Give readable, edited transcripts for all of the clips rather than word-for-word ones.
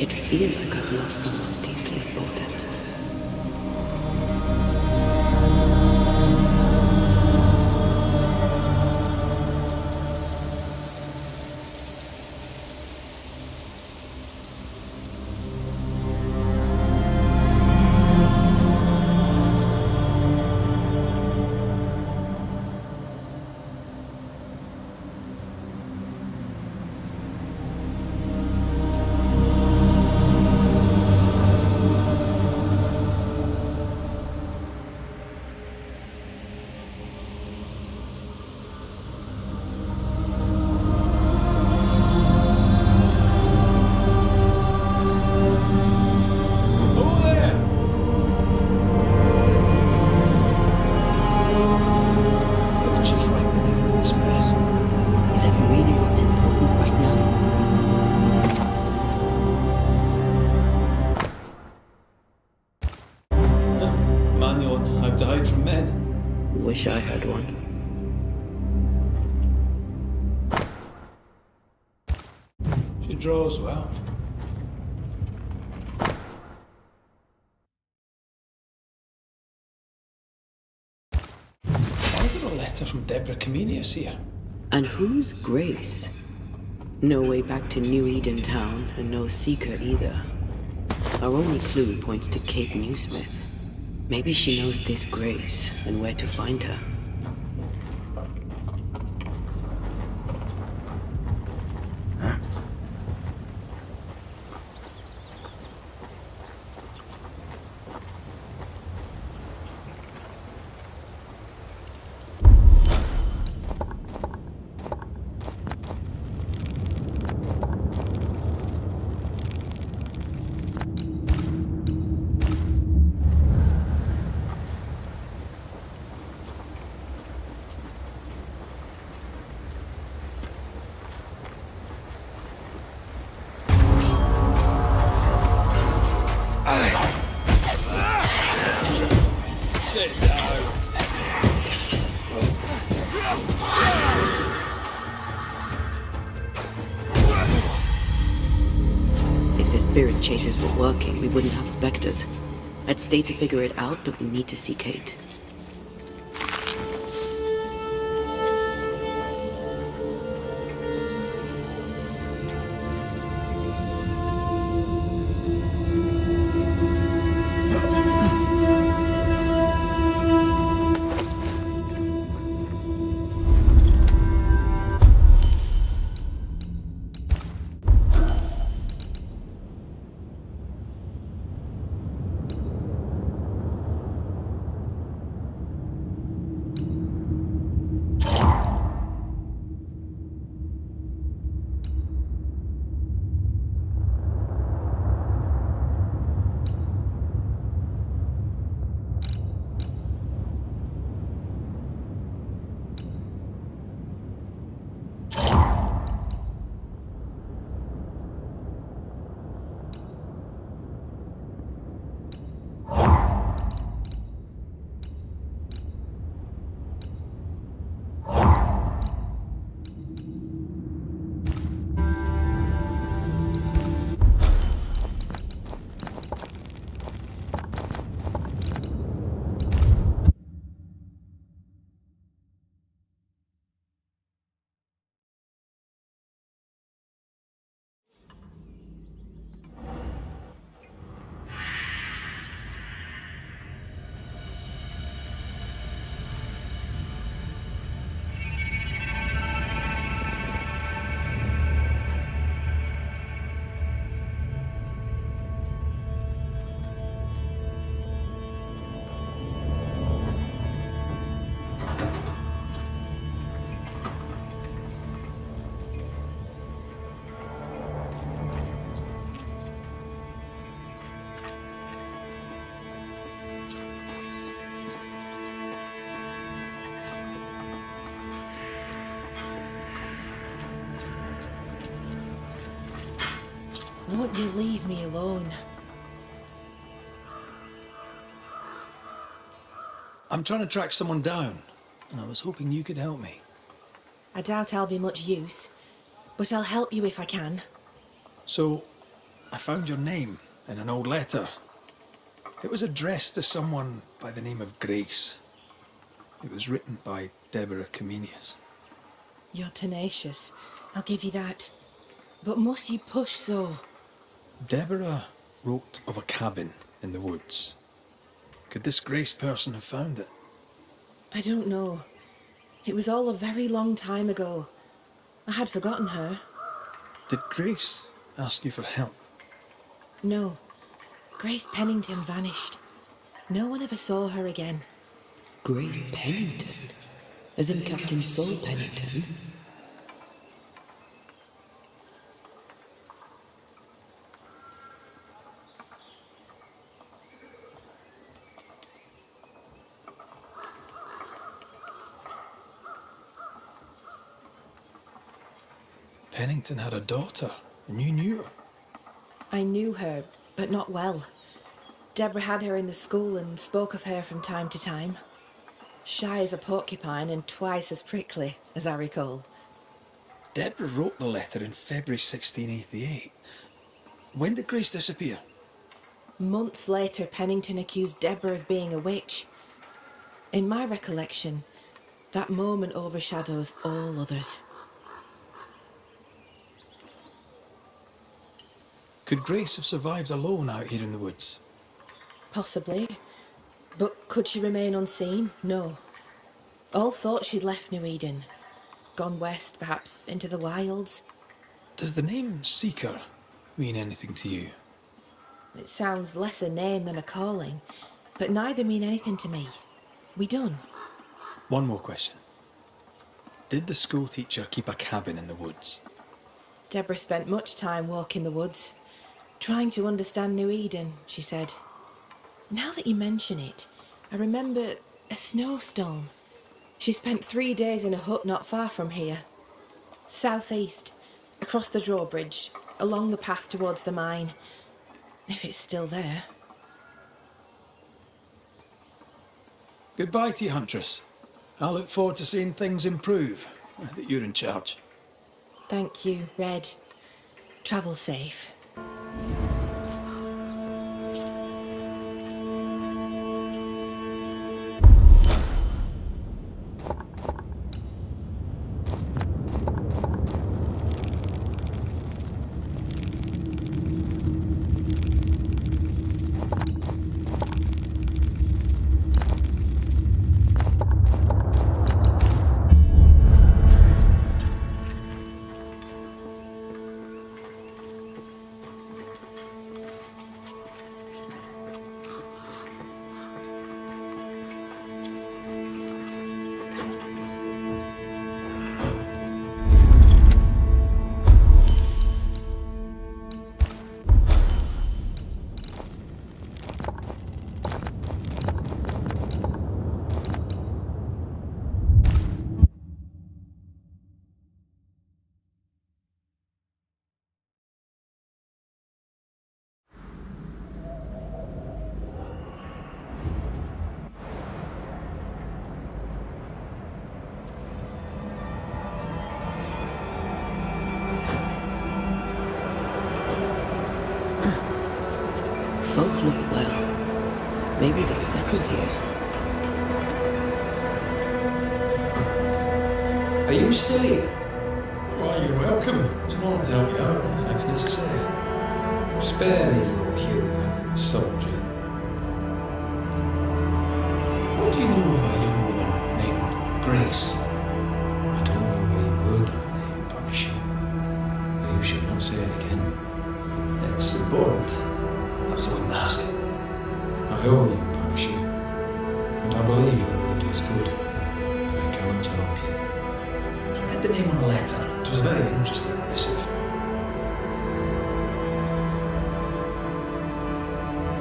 It feels like I've lost someone deeply important. Wish I had one. She draws well. Why is there a letter from Deborah Comenius here? And who's Grace? No way back to New Eden Town, and no seeker either. Our only clue points to Kate Newsmith. Maybe she knows this Grace, and where to find her. Sit down. If the spirit chases were working, we wouldn't have specters. I'd stay to figure it out, but we need to see Kate. Won't you leave me alone? I'm trying to track someone down, and I was hoping you could help me. I doubt I'll be much use, but I'll help you if I can. So, I found your name in an old letter. It was addressed to someone by the name of Grace. It was written by Deborah Comenius. You're tenacious. I'll give you that. But must you push so? Deborah wrote of a cabin in the woods. Could this Grace person have found it? I don't know. It was all a very long time ago. I had forgotten her. Did Grace ask you for help? No. Grace Pennington vanished. No one ever saw her again. Grace Pennington? As in Captain Saul Pennington? Pennington had a daughter, and you knew her. I knew her, but not well. Deborah had her in the school and spoke of her from time to time. Shy as a porcupine and twice as prickly, as I recall. Deborah wrote the letter in February 1688. When did Grace disappear? Months later, Pennington accused Deborah of being a witch. In my recollection, that moment overshadows all others. Could Grace have survived alone out here in the woods? Possibly. But could she remain unseen? No. All thought she'd left New Eden. Gone west, perhaps into the wilds. Does the name Seeker mean anything to you? It sounds less a name than a calling, but neither mean anything to me. We done. One more question. Did the school teacher keep a cabin in the woods? Deborah spent much time walking the woods, trying to understand New Eden, she said. Now that you mention it, I remember a snowstorm. She spent 3 days in a hut not far from here. Southeast, across the drawbridge, along the path towards the mine. If it's still there. Goodbye to you, Huntress. I look forward to seeing things improve, now that you're in charge. Thank you, Red. Travel safe. Folk look well. Maybe they'll settle here. Are you still here? Why, you're welcome. There's no one to help you out, no thanks necessary. Spare me your humour, soldier. What do you know of a young woman named Grace? I don't know where you heard that name, Banisher. But you should not say it again. It's important. That's all I wouldn't ask. I owe you, Banisher. And I believe your word is good. But I cannot help you. I read the name on a letter. It was a very interesting missive.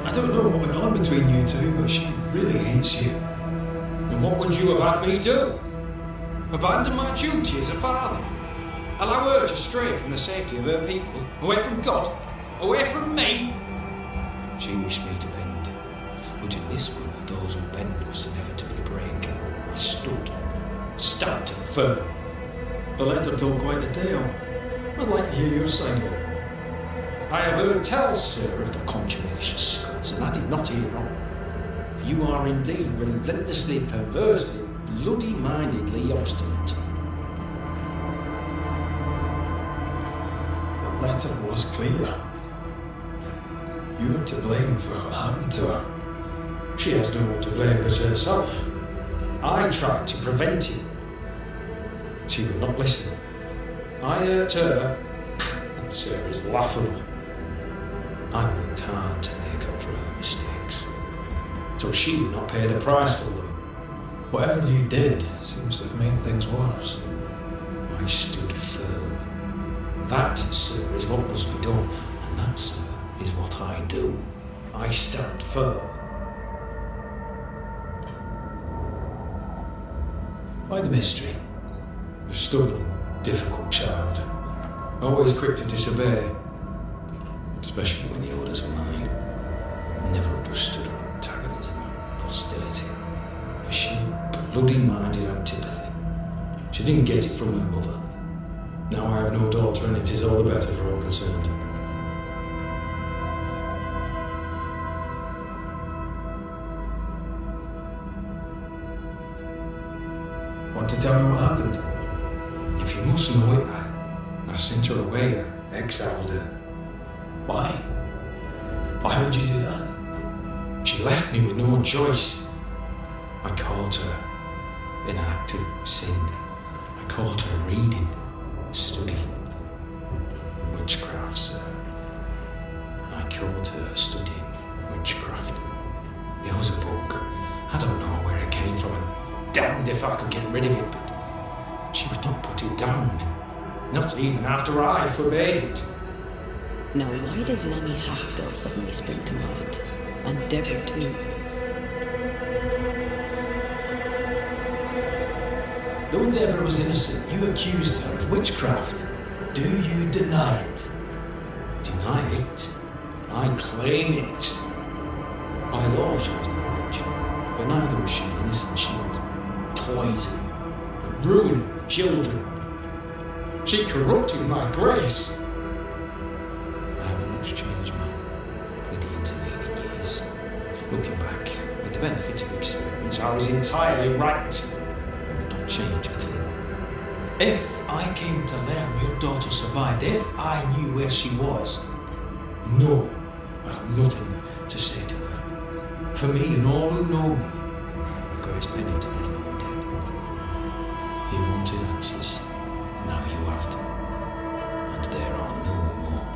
I don't know what went on between you two, but she really hates you. And what would you have had me do? Abandon my duty as a father? Allow her to stray from the safety of her people? Away from God? Away from me? She wished me to bend. But in this world, those who bend must inevitably break. I stood, stamped and firm. The letter told quite the tale. I'd like to hear your side of it. I have heard tell, sir, of the contumacious skulls, and I did not hear wrong. You are indeed relentlessly, perversely, bloody-mindedly obstinate. The letter was clear. You were to blame for what happened to her. She has no one to blame but herself. I tried to prevent it. She would not listen. I hurt her, and sir is laughable. I worked hard to make up for her mistakes, so she would not pay the price for them. Whatever you did seems to have made things worse. I stood firm. That, sir, is what must be done, and that, sir, is what I do. I stand firm. Why the mystery? A stubborn, difficult child. Always quick to disobey. Especially when the orders were mine. Never understood her antagonism or hostility. A sheer, bloody-minded antipathy. She didn't get it from her mother. Now I have no daughter, and it is all the better for all concerned. Want to tell me what happened? If you must know it, I sent her away. I exiled her. Why? Why would you do that? She left me with no choice. I caught her in an act of sin. I caught her reading, studying witchcraft, sir. I caught her studying witchcraft. There was a book. I don't know where it came from. I'm damned if I could get rid of it, but she would not put it down. Not even after I forbade it. Now, why does Lammy Haskell suddenly spring to mind? And Deborah, too. Though Deborah was innocent, you accused her of witchcraft. Do you deny it? Deny it? I claim it. By law, she was no witch, but neither was she innocent. She was poison, ruining the children. She corrupted my grace. I haven't much changed, man, with the intervening years. Looking back, with the benefit of experience, I was entirely right. I would not change a thing. If I came to learn your daughter survived, if I knew where she was, No, I have nothing to say to her. For me and all who know me, Grace Pennington is now dead. You wanted answers. Now you have them. And there are no more.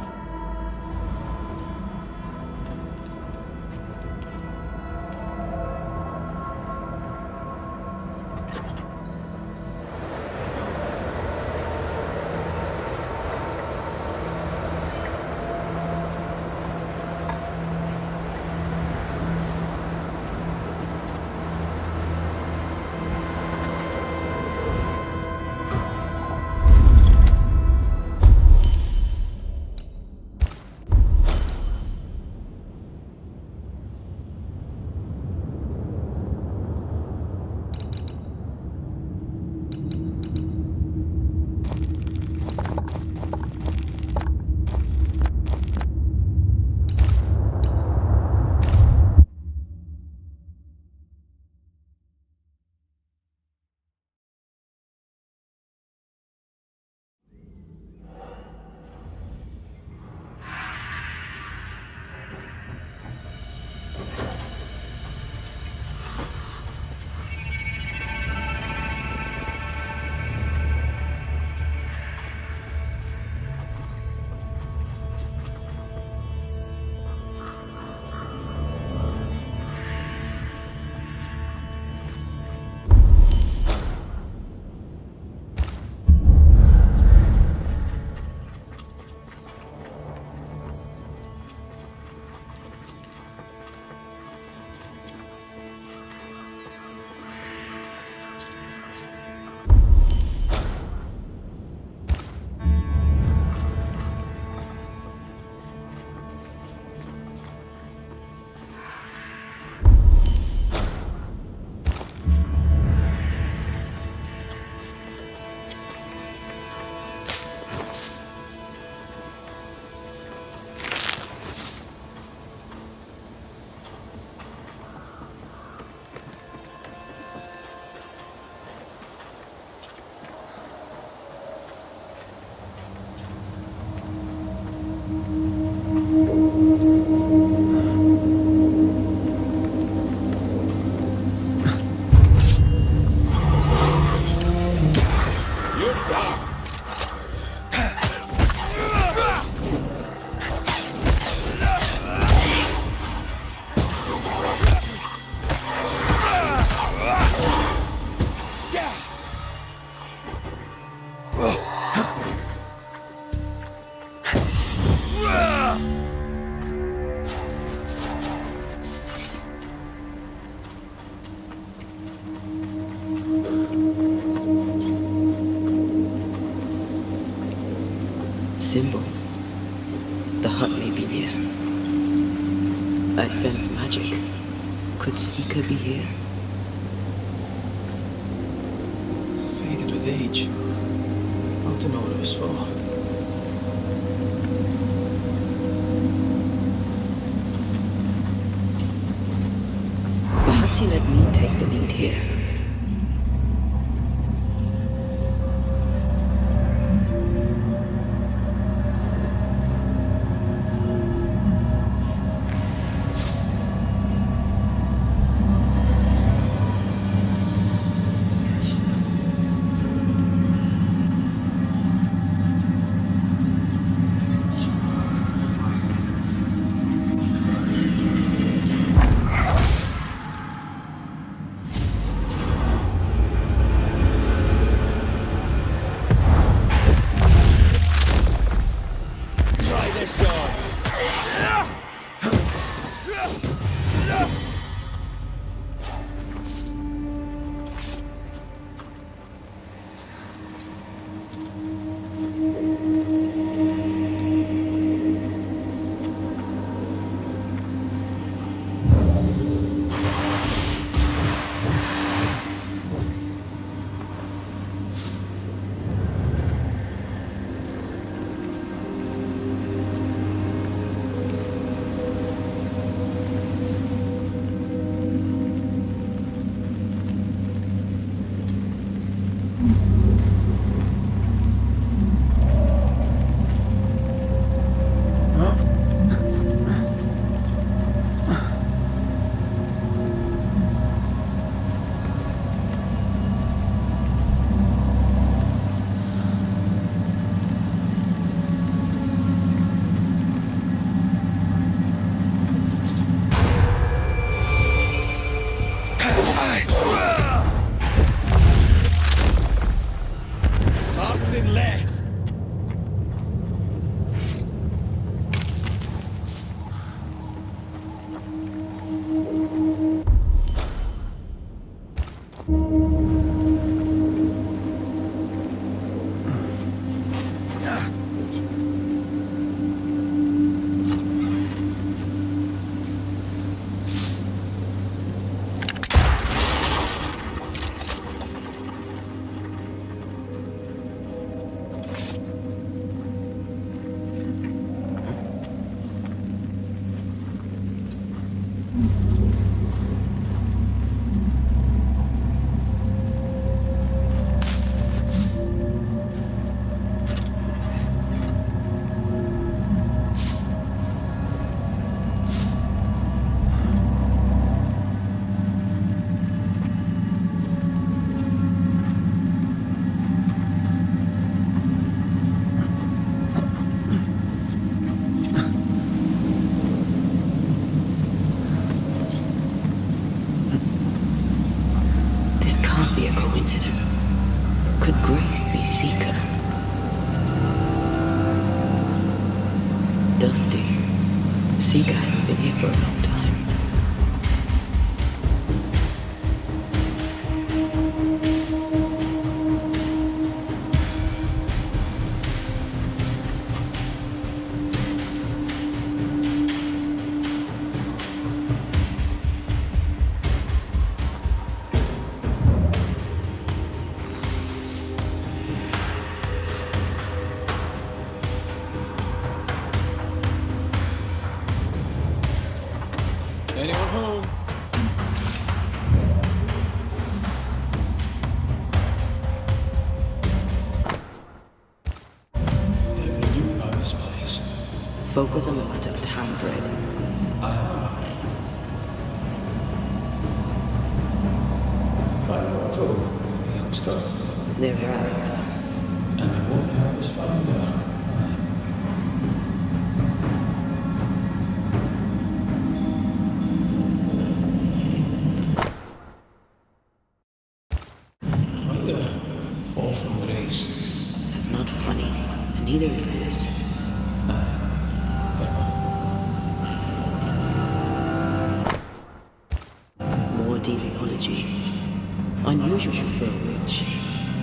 Symbols. The hut may be near. I sense magic. Could Seeker be here? Faded with age. Not to know what it was for. Perhaps you let me take the lead here. Coincidence. Could Grace be Seeker? Dusty. Seeker hasn't been here for a long time. Anyone home? Deborah knew about this place. Focus on the matter at hand, Red. Find more trouble, youngster. They're rags. Harrow's found her. Quite the fall from grace. That's not funny, and neither is this. More demonology. Unusual for a witch.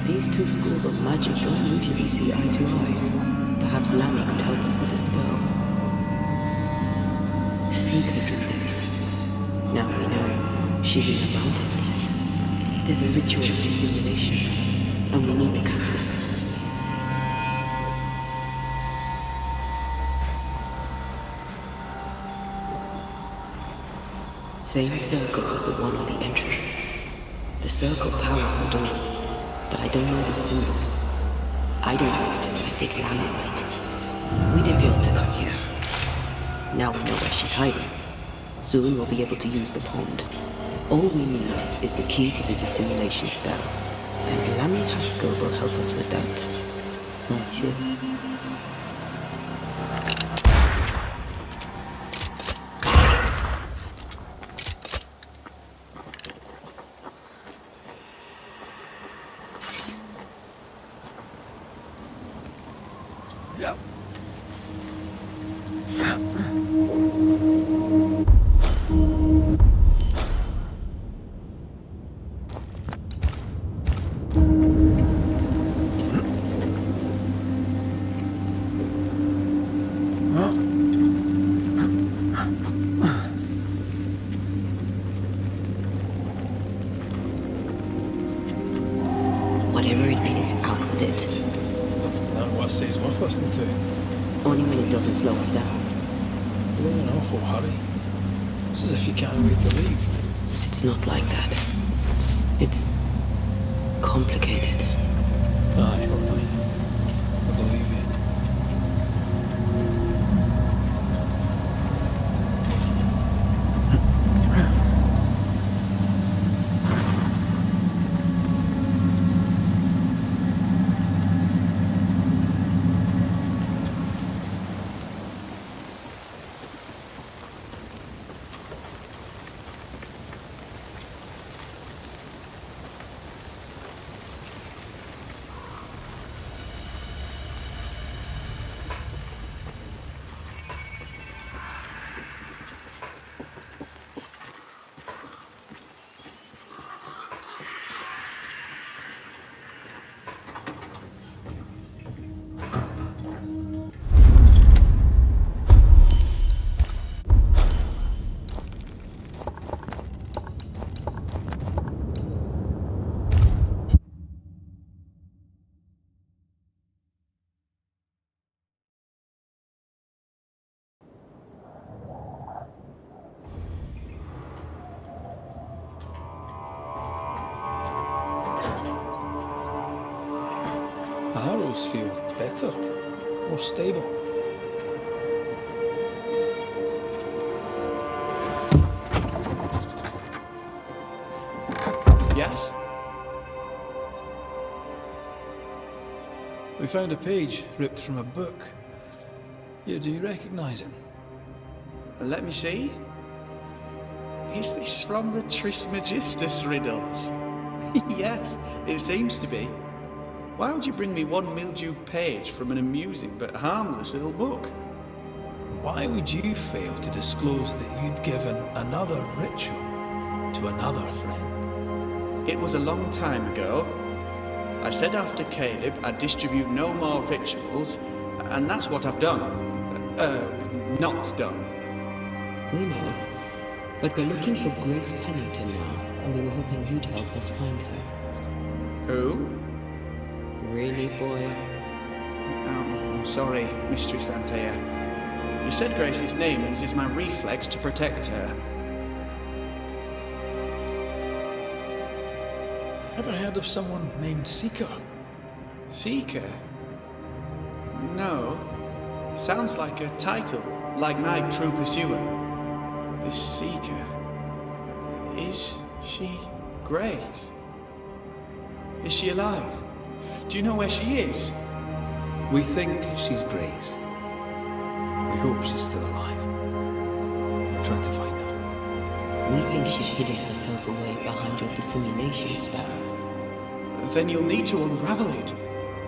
These two schools of magic don't usually see eye to eye. Perhaps Lammy could help us with the spell. Seeker drew this. Now we know she's in the mountains. There's a ritual of dissimulation, and we need the catalyst. Same circle as the one on the entrance. The circle powers the door, but I don't know the symbol. I don't know it, I think Lammy might. We didn't build to come here. Now we know where she's hiding. Soon we'll be able to use the pond. All we need is the key to the dissimulation spell, and Lammy Haskell will help us with that. Oh, sure. Yep. Whatever it is, out with it. That what I say is worth listening to. Only when it doesn't slow us down. You're in an awful hurry. It's as if you can't wait to leave. It's not like that. It's complicated. Aye, all right. I believe you. The Harrows feel better, more stable. Yes? We found a page ripped from a book. Yeah, do you recognise it? Let me see. Is this from the Trismegistus riddles? Yes, it seems to be. Why would you bring me one mildewed page from an amusing but harmless little book? Why would you fail to disclose that you'd given another ritual to another friend? It was a long time ago. I said after Caleb I'd distribute no more rituals, and that's what I've done. Not done. We know. But we're looking for Grace Pennington now, and we were hoping you'd help us find her. Who? Really, boy? I'm sorry, Mistress Antea. You said Grace's name, and it is my reflex to protect her. Ever heard of someone named Seeker? Seeker? No. Sounds like a title, like my true pursuer. The Seeker. Is she Grace? Is she alive? Do you know where she is? We think she's Grace. We hope she's still alive. We're trying to find her. We think she's hidden herself away behind your dissimulation spell. Then you'll need to unravel it.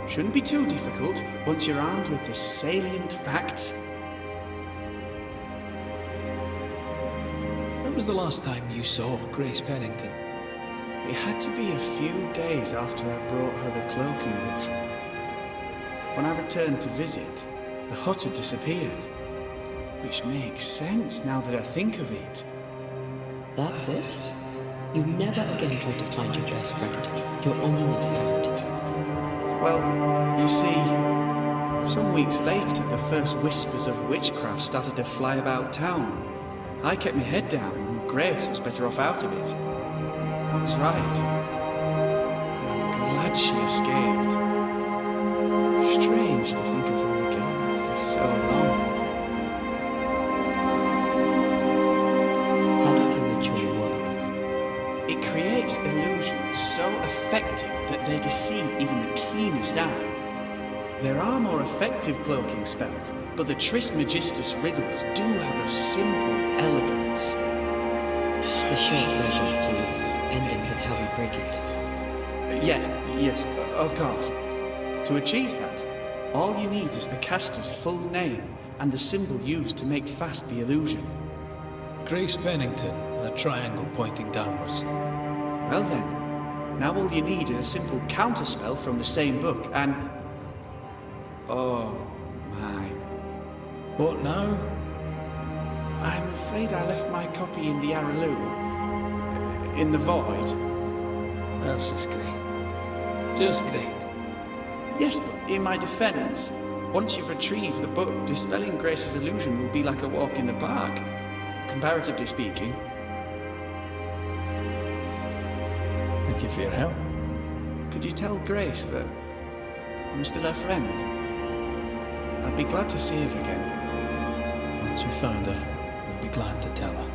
Shouldn't be too difficult once you're armed with the salient facts. When was the last time you saw Grace Pennington? It had to be a few days after I brought her the cloaking ritual. When I returned to visit, the hut had disappeared. Which makes sense now that I think of it. That's it? You never again tried to find your best friend, your only friend. Well, you see, some weeks later, the first whispers of witchcraft started to fly about town. I kept my head down, and Grace was better off out of it. I was right. And I'm glad she escaped. Strange to think of her again after so long. How does the ritual work? It creates illusions so effective that they deceive even the keenest eye. There are more effective cloaking spells, but the Trismegistus riddles do have a simple elegance. The short version, please, ending with how we break it. Yes, of course. To achieve that, all you need is the caster's full name and the symbol used to make fast the illusion. Grace Pennington and a triangle pointing downwards. Well then, now all you need is a simple counterspell from the same book and... Oh my. What now? I'm afraid I left my copy in the Araloo. In the void. That's just great. Just great. Yes, but in my defense, once you've retrieved the book, dispelling Grace's illusion will be like a walk in the park, comparatively speaking. Thank you for your help. Could you tell Grace that I'm still her friend? I'd be glad to see her again. Once we found her, we'll be glad to tell her.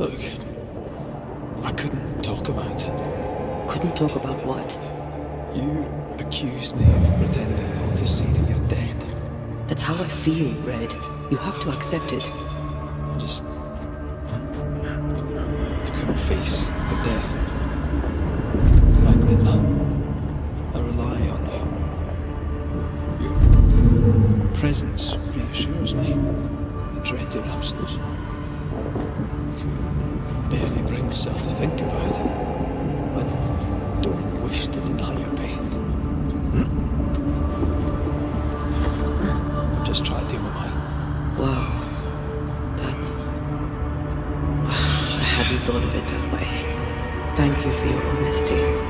Look, I couldn't talk about it. Couldn't talk about what? You accused me of pretending not to see that you're dead. That's how I feel, Red. You have to accept it. I couldn't face the death. I admit that. I rely on you. Your presence reassures me. I dread your absence. I can barely bring myself to think about it. I don't wish to deny your pain. But just try to deal with mine. Wow. That's... I hadn't thought of it that way. Thank you for your honesty.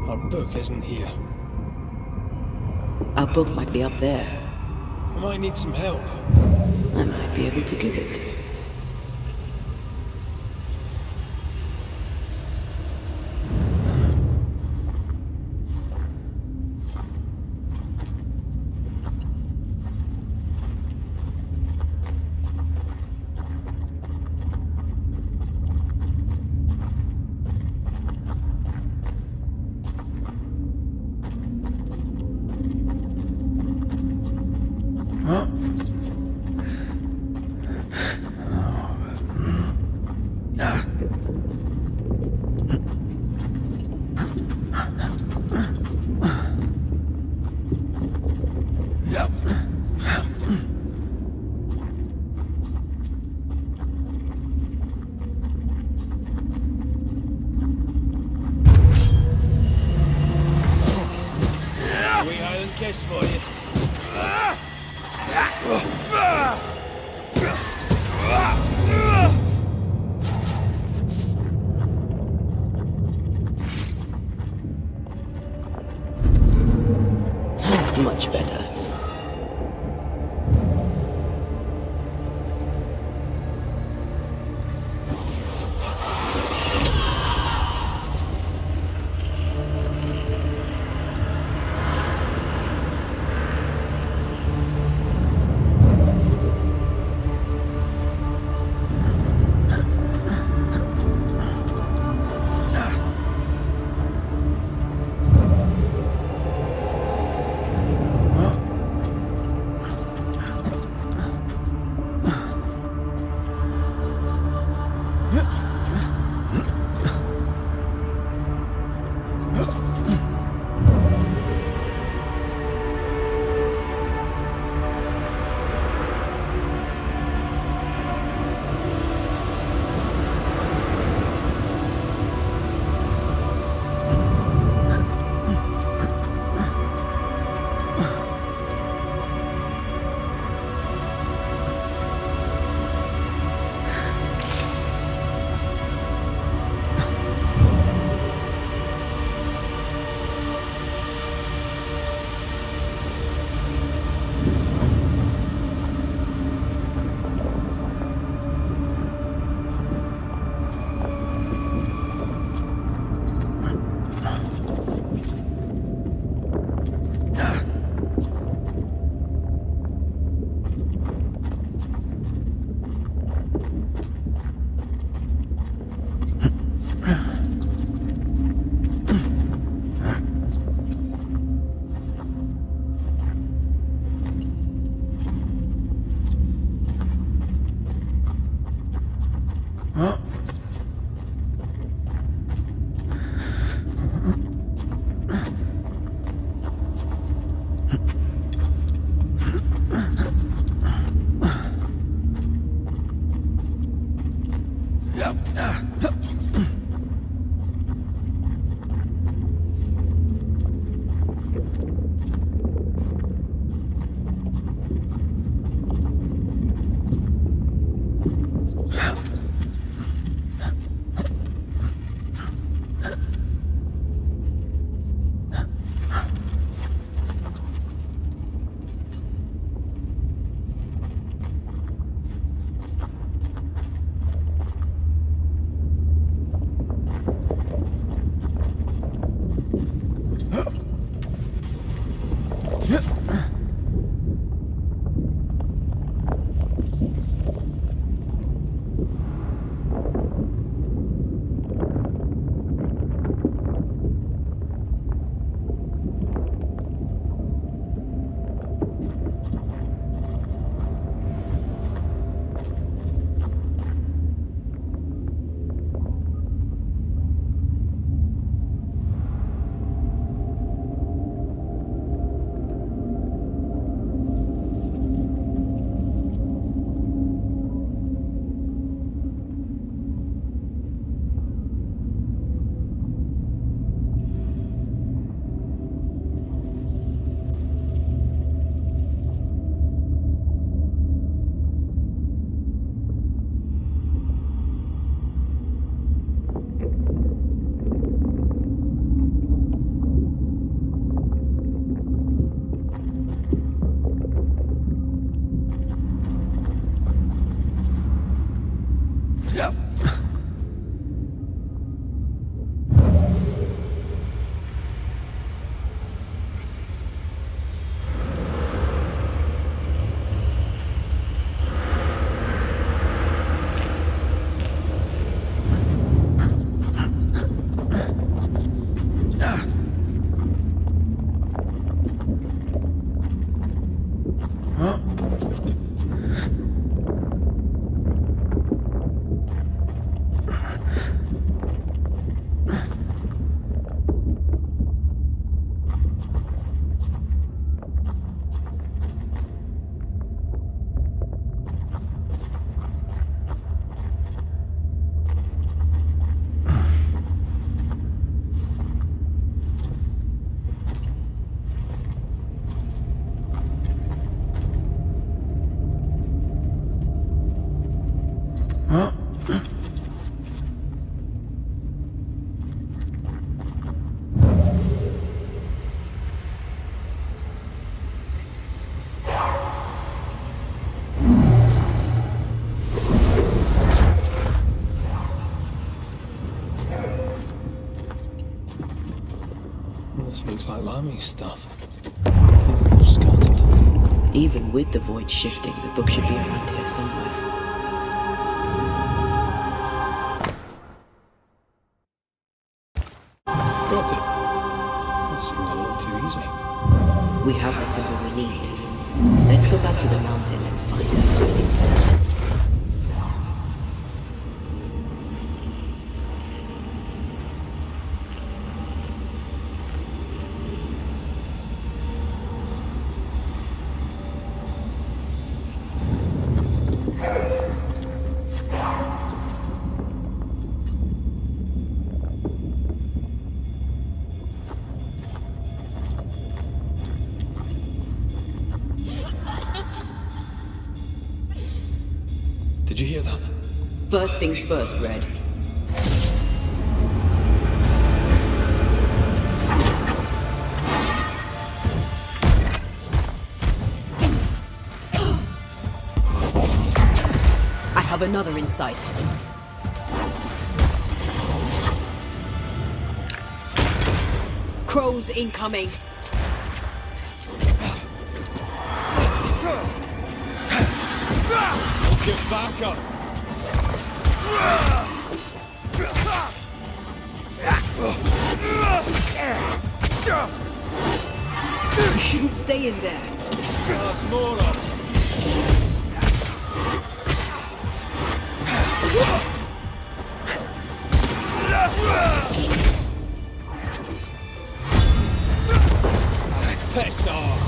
Our book isn't here. Our book might be up there. I might need some help. I might be able to give it. Wee Highland kiss for you. Much better. This looks like Lami's stuff. It was scattered. Even with the void shifting, the book should be around here somewhere. Got it. That seemed a little too easy. We have the symbol we need. Let's go back to the mountain and find her hiding place. Did you hear that? First things first, Red. I have another in sight. Crows incoming. Get back up! You shouldn't stay in there. That's more of. Piss off!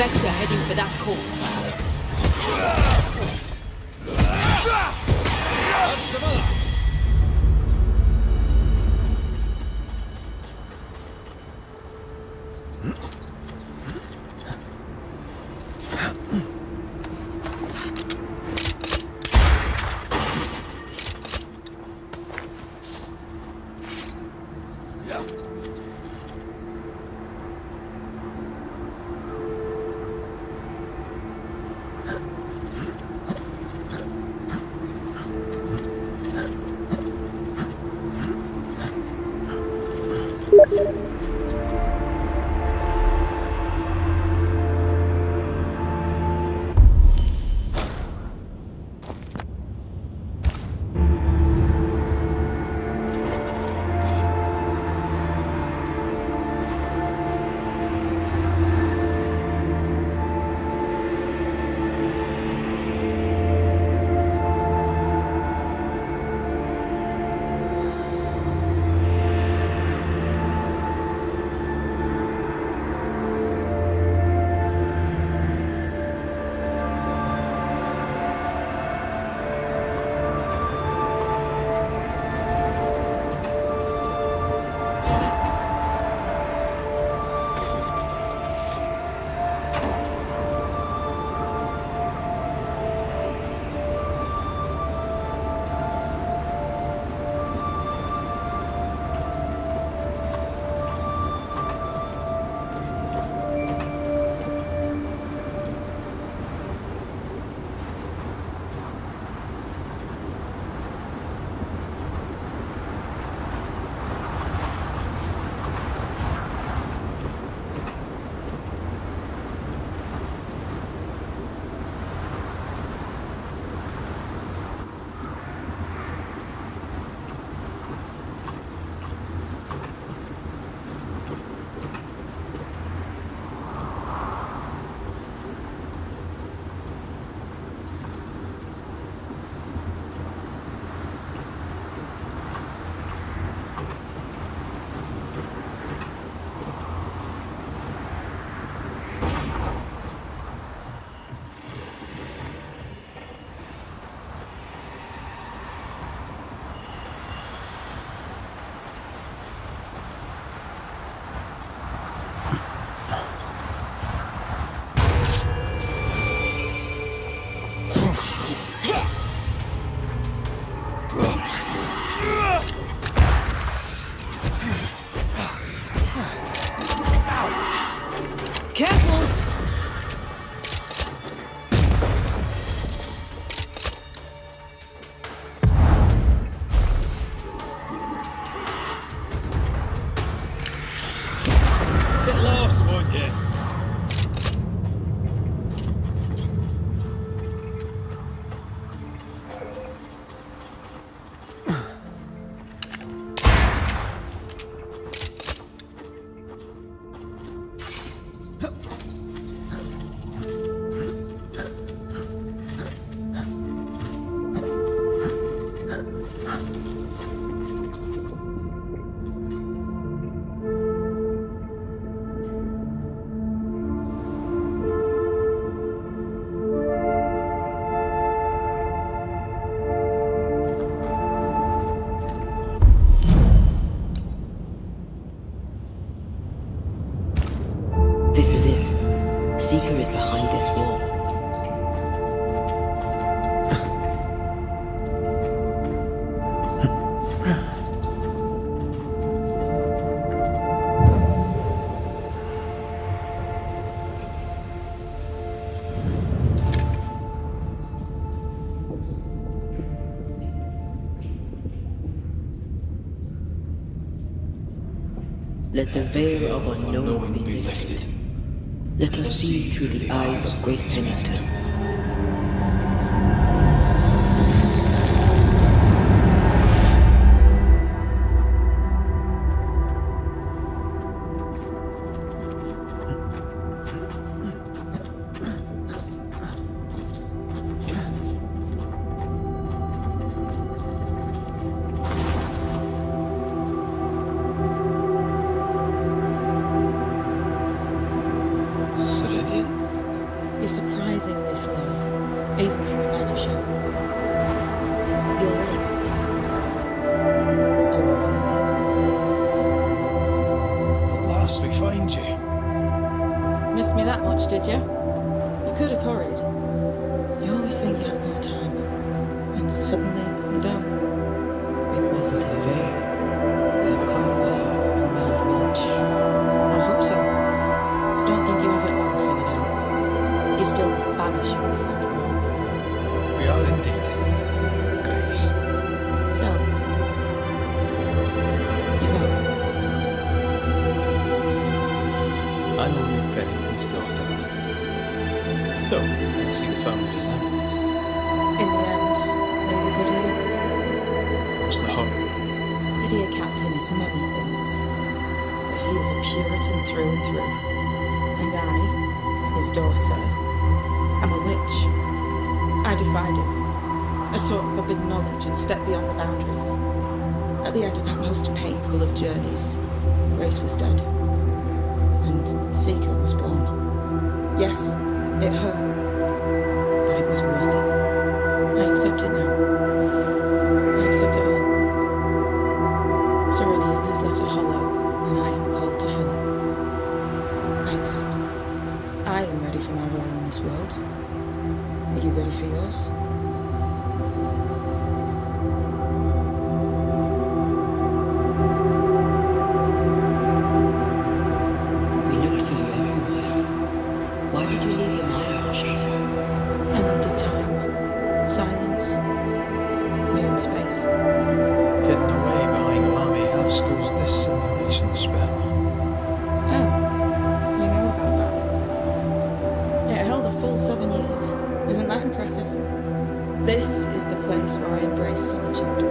Spectre heading for that corpse. Have some of that. Careful! Get lost, won't you? This is it. Seeker is behind this wall. Let the veil of unknowing be lifted. Let us see through the eyes of Grace Pennington. You're surprisingly slow, even for a Banisher. You're late. At last we find you. Missed me that much, did you? You could have hurried. You always think you have more time, and suddenly you don't. We present a veil. We have come far. found it, isn't it? In the end, neither could he. What's the hope? The dear captain is many things, but he is a Puritan through and through. And I, his daughter, am a witch. I defied him. I sought forbidden knowledge and stepped beyond the boundaries. At the end of that most painful of journeys, Grace was dead. And Seeker was born. Yes, it hurt, but it was worth it. I accept it now. I accept it all. Ceridian has left a hollow, and I am called to fill it. I accept. I am ready for my role in this world. Are you ready for yours? We looked for you everywhere. Why did you leave the Banishers? I needed time, silence, my own space. Hidden away behind Mommy Haskell's dissimulation spell. Oh, you know about that. It held a full 7 years. Isn't that impressive? This is the place where I embrace solitude.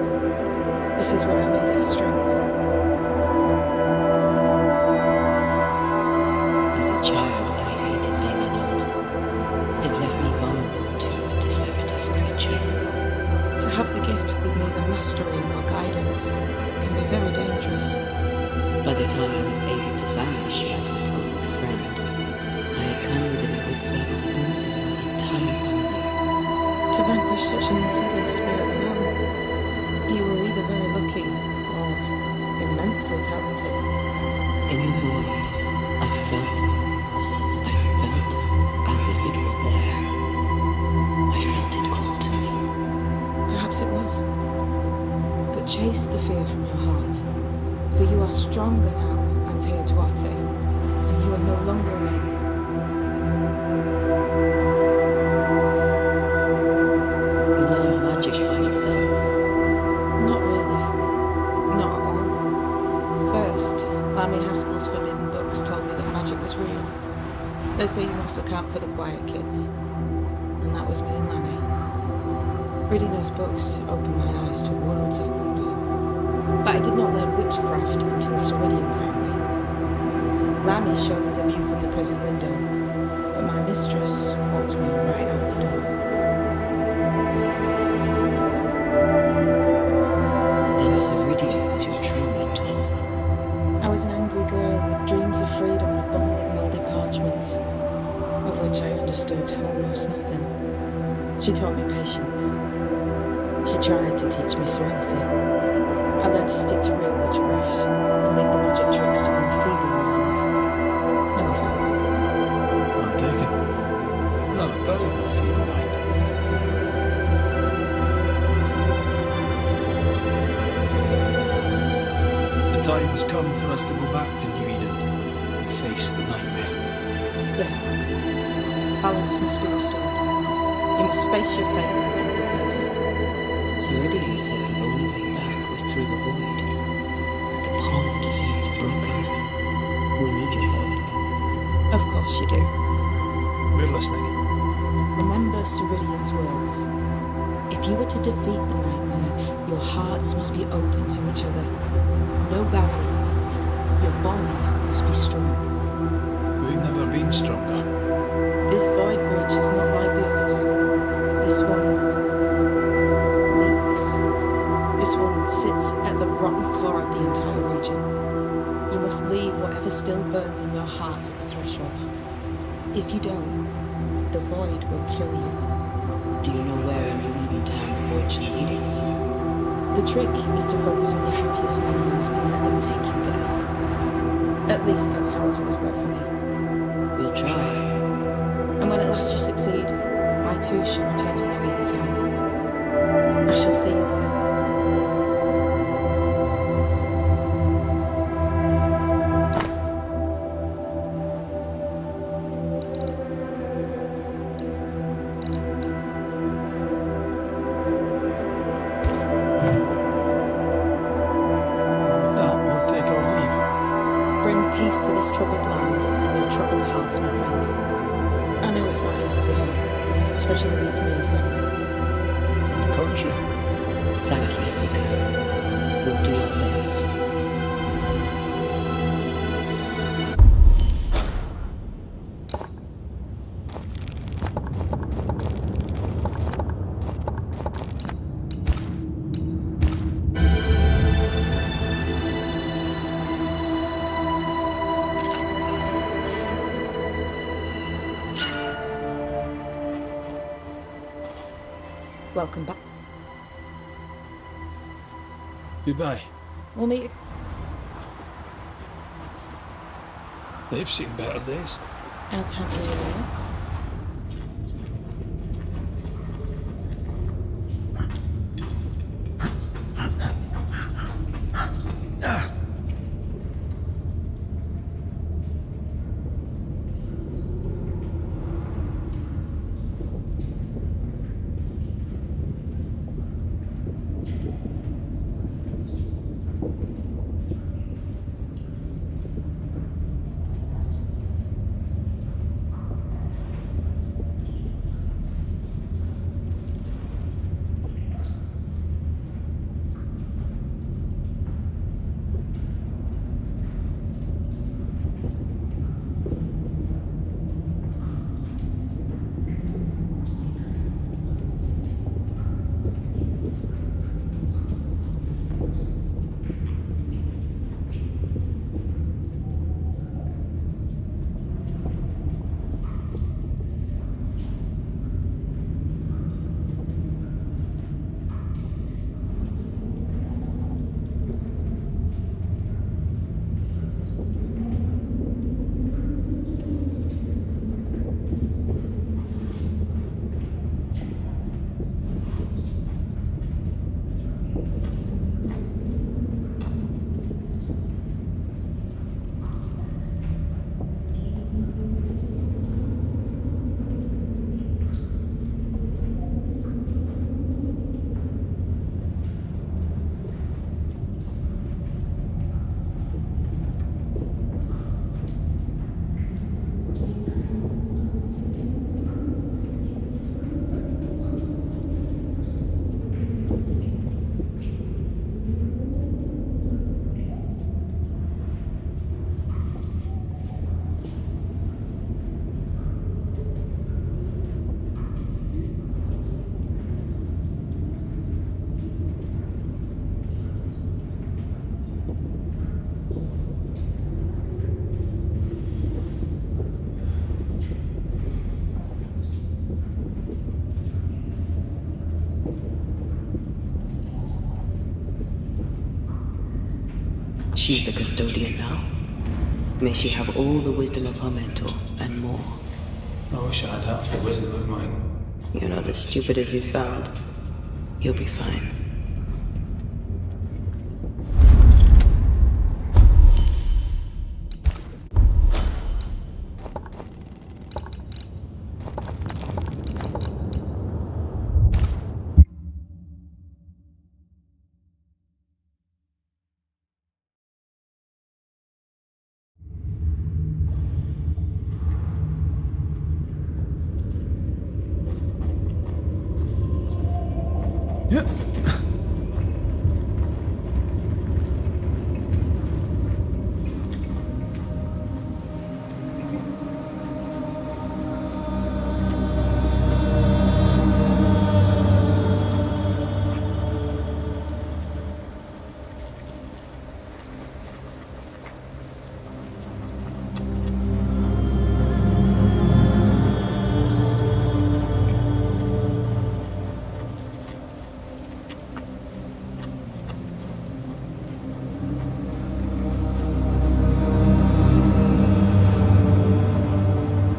This is where I made it a strength. As a child, I hated being alone. It left me vulnerable to a deceptive creature. To have the gift with neither mastery nor guidance can be very dangerous. By the time I was able to banish my supposed friend, I had come that it was the losing my entire family. To vanquish such an insidious spirit alone, you were either very lucky or immensely talented. In the void, I felt as if it were there. I felt it call to me. Perhaps it was. But chase the fear from your heart, for you are stronger now, Antea Duarte, and you are no longer alone. You learn magic by yourself. Not really. Not at all. First, Lammy Haskell's forbidden books told me that magic was real. They say you must look out for the quiet kids. And that was me and Lammy. Reading those books opened my eyes to worlds of wonder. But I did not learn witchcraft until Ceridian found me. Lammy showed me the view from the prison window, but my mistress walked me right out the door. Then Ceridian was your true mentor. I was an angry girl with dreams of freedom and a bundle of mouldy parchments, of which I understood almost nothing. She taught me patience. She tried to teach me serenity. I learned to stick to real witchcraft and leave the magic tricks to more feeble minds. No offense. I'm taken. Not a very well feeble mind. The time has come for us to go back to New Eden and face the nightmare. Yes. Balance must be restored. You must face your fate and end the curse. Ceridian said the only way back was through the void. The pond seemed broken. We need your help. Of course you do. We're listening. Remember Ceridian's words. If you were to defeat the nightmare, your hearts must be open to each other. No barriers. Your bond must be strong. We've never been stronger. This void bridge is not like the others. This one leaks. This one sits at the rotten core of the entire region. You must leave whatever still burns in your heart at the threshold. If you don't, the void will kill you. Do you know where in New Eden Town the bridge should lead us? The trick is to focus on your happiest memories and let them take you there. At least that's how it's always worked for me. We'll try. And when at last you succeed, I too shall return to New Eden Town. I shall see you there. With that, we'll take our leave. Bring peace to this troubled land and your troubled hearts, my friends. I know it's not easy to hear, especially when it's me saying it. The contrary. Thank you, Seeker. We'll do our best. Welcome back. Goodbye. We'll meet. They've seen better days. As have we all. She's the custodian now. May she have all the wisdom of her mentor and more. I wish I had half the wisdom of mine. You're not as stupid as you sound. You'll be fine.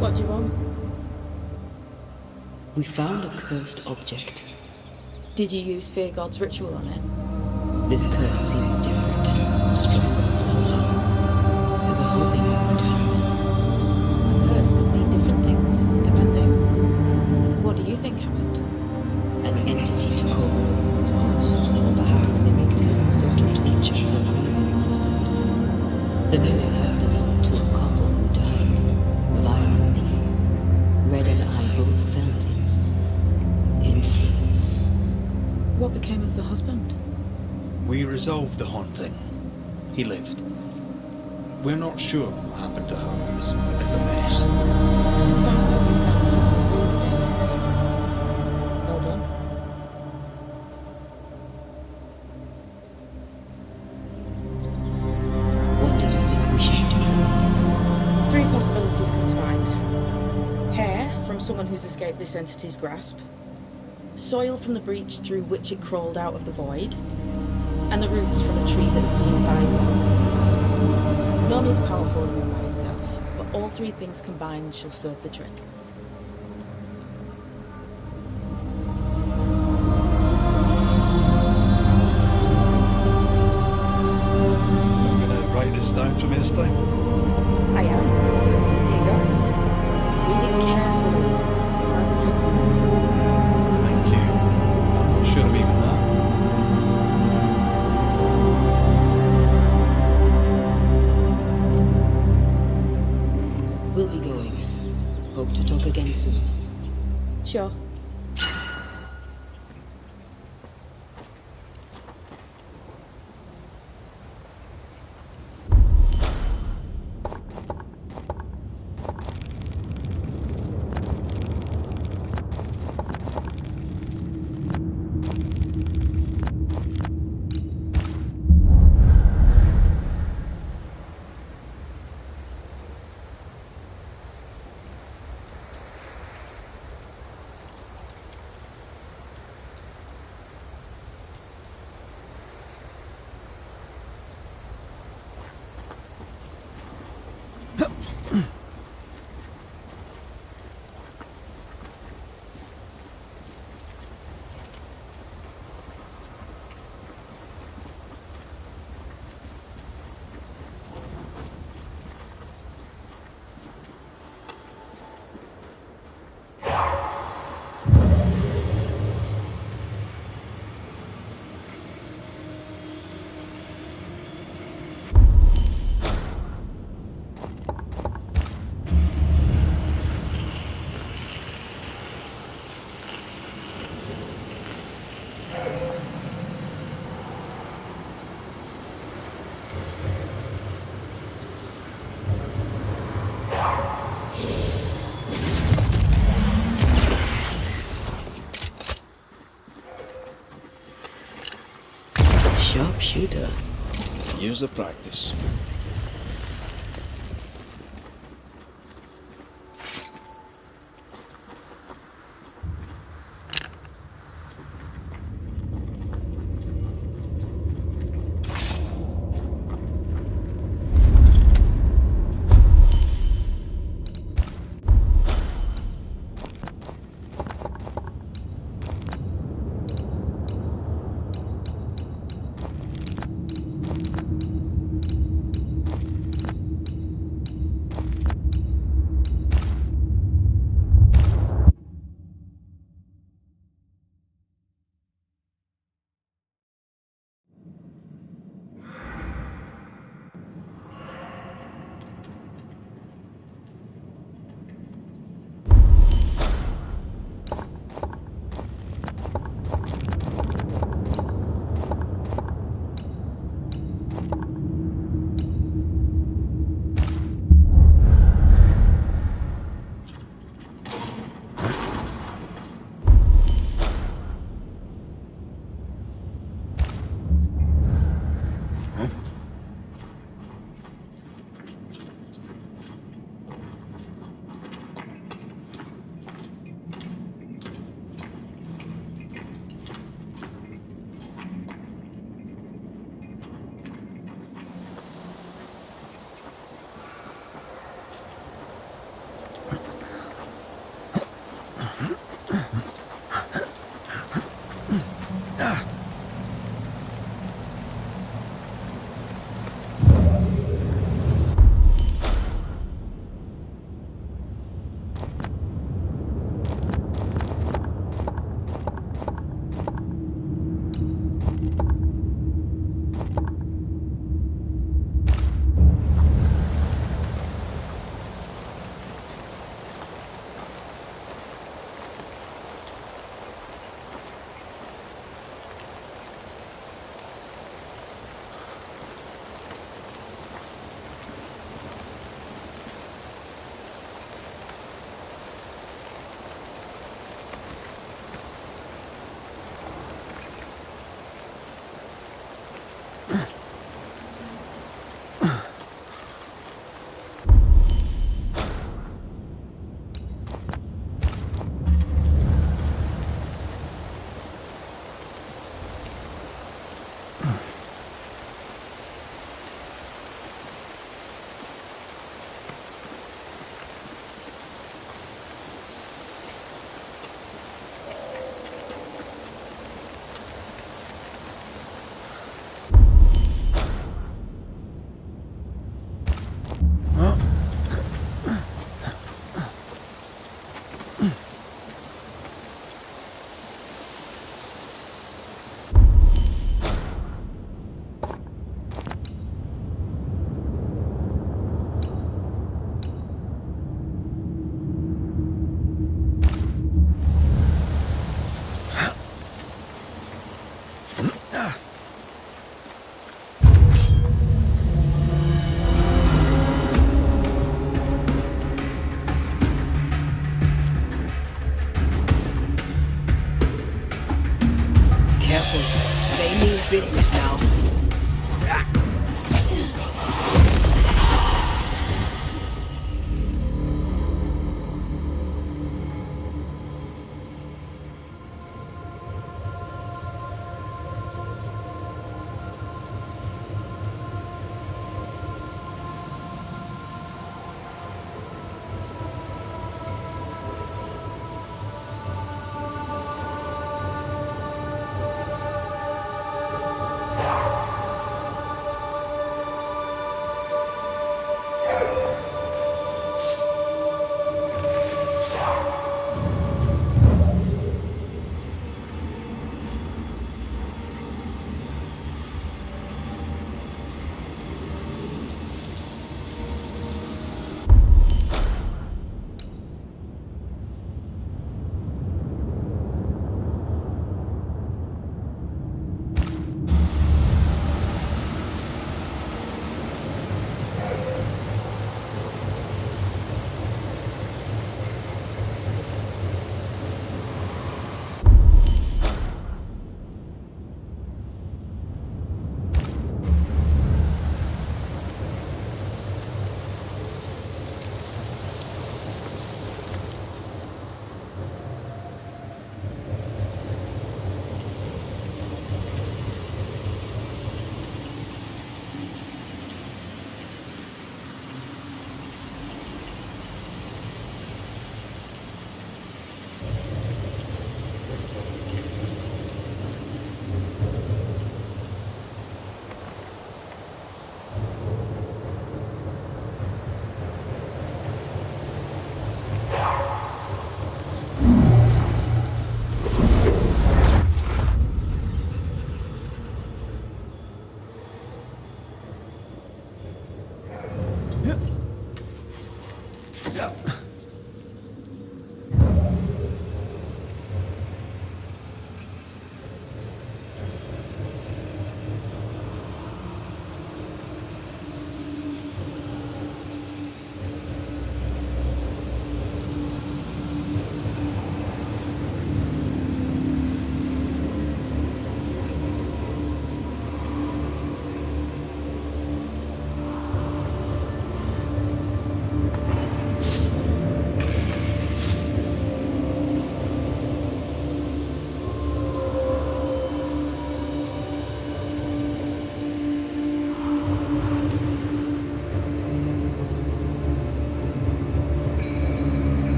What do you want? We found a cursed object. Did you use Fear God's ritual on it? This curse seems different, stronger somehow. We were hoping it would happen. A curse could mean different things, depending. What do you think happened? An entity took over a woman's ghost, or perhaps mimicked her, sought to torture her grieving husband. The mirror had belonged to a couple who died violently. Red and I both felt its What became of the husband? We resolved the haunting. He lived. We're not sure what happened to her. It was a bit of a mess. Sounds like you found something really dangerous. Well done. What do you think we should do with it? 3 possibilities come to mind. Hair from someone who's escaped this entity's grasp. Soil from the breach through which it crawled out of the void. And the roots from a tree that has seen 5,000 years. None is powerful enough by itself, but all 3 things combined shall serve the trick. I'm gonna write this down for me this time. I am. Here you go. Read it carefully. I'm pretty. Thank you. I'm not sure I'm even that. We'll be going. Hope to talk again soon. Sure. Sharpshooter. Years of practice.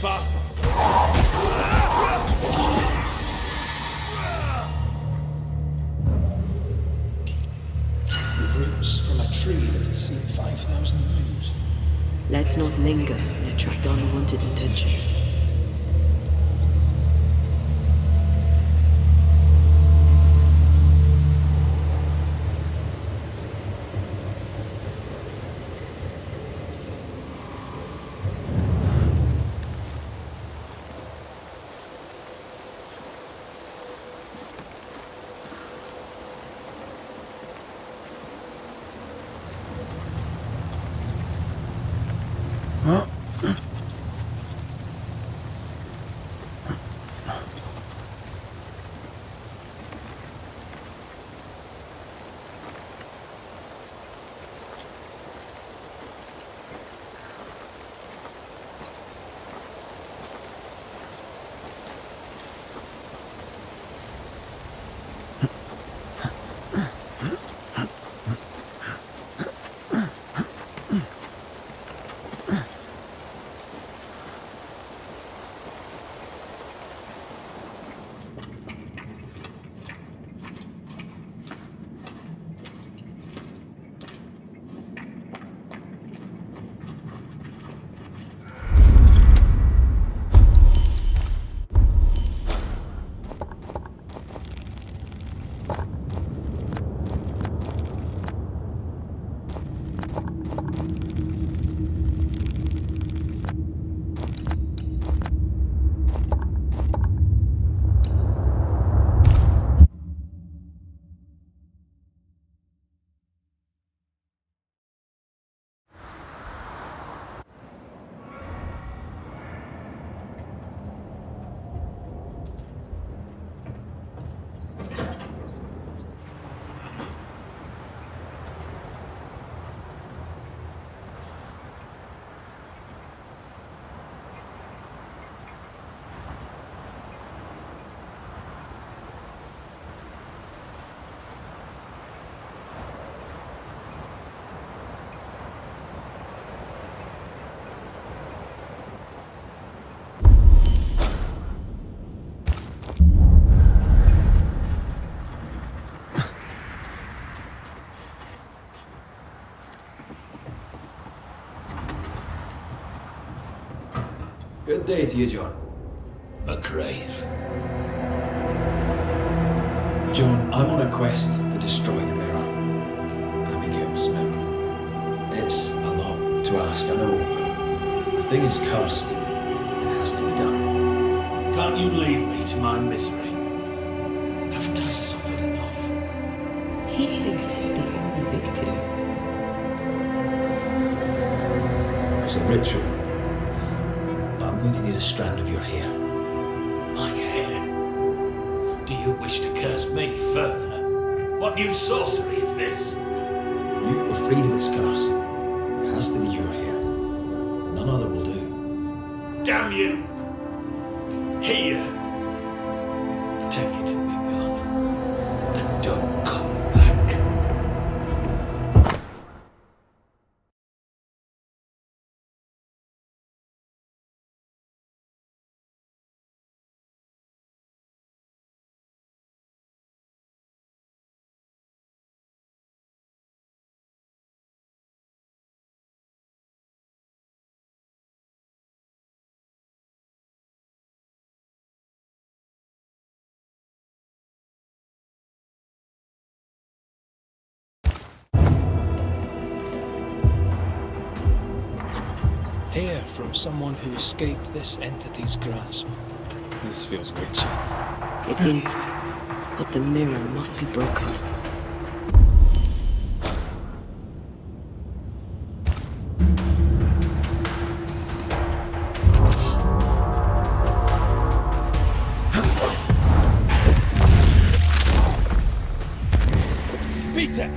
bastard! The roots from a tree that has seen 5,000 years. Let's not linger and attract unwanted attention. day to you, John? A Wraith. John, I'm on a quest to destroy the mirror. Abigail's mirror. It's a lot to ask, I know, but the thing is cursed. It has to be done. Can't you leave me to my misery? Haven't I suffered enough? He thinks he's the only victim. It's a ritual. But I'm going to need a strand of your hair. My hair? Do you wish to curse me further? What new sorcery is this? You were freed of its curse. It has to be your hair. None other will do. Damn you! Here! Take it and be gone. And don't come back. Hair from someone who escaped this entity's grasp. This feels witchy. It is, but the mirror must be broken. Peter!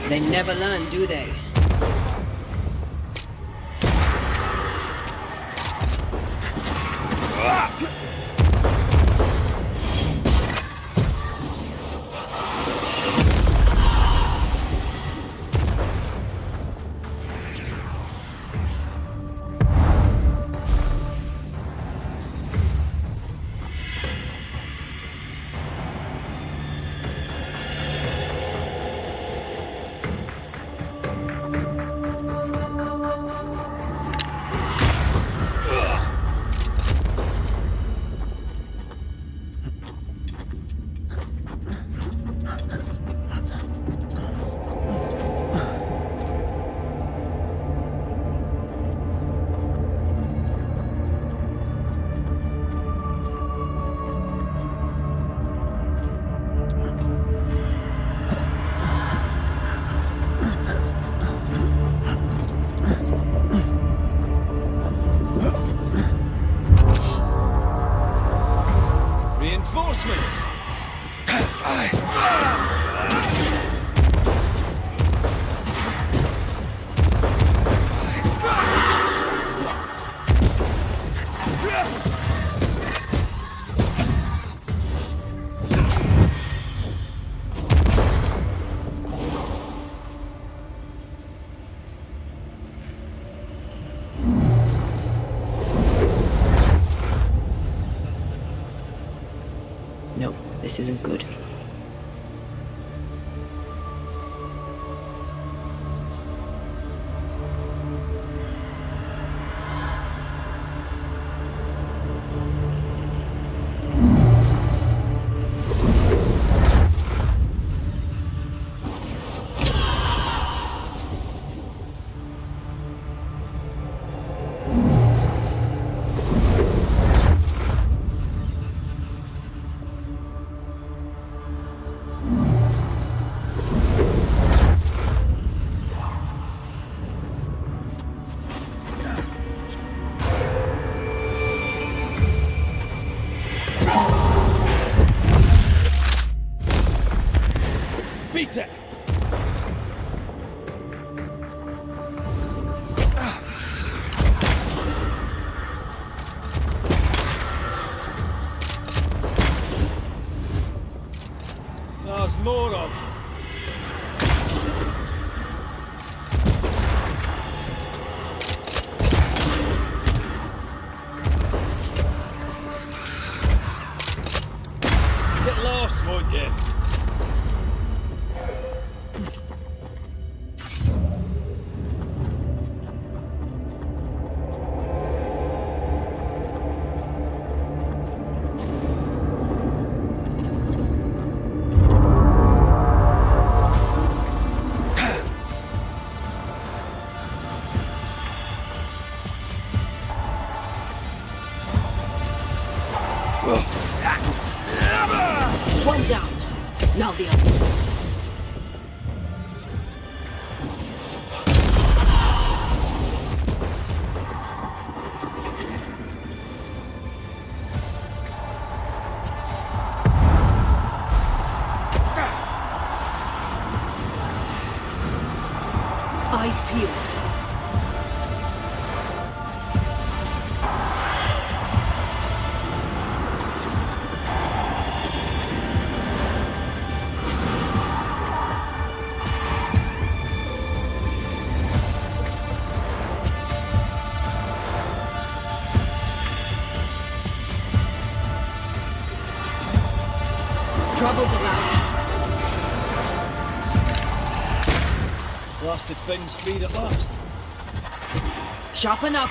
They never learn, do they? this isn't good. Peter! There's more of them. Get lost, won't you? One down. Now the others. Eyes peeled. Trouble's about. Blasted things feed at last. Sharpen up.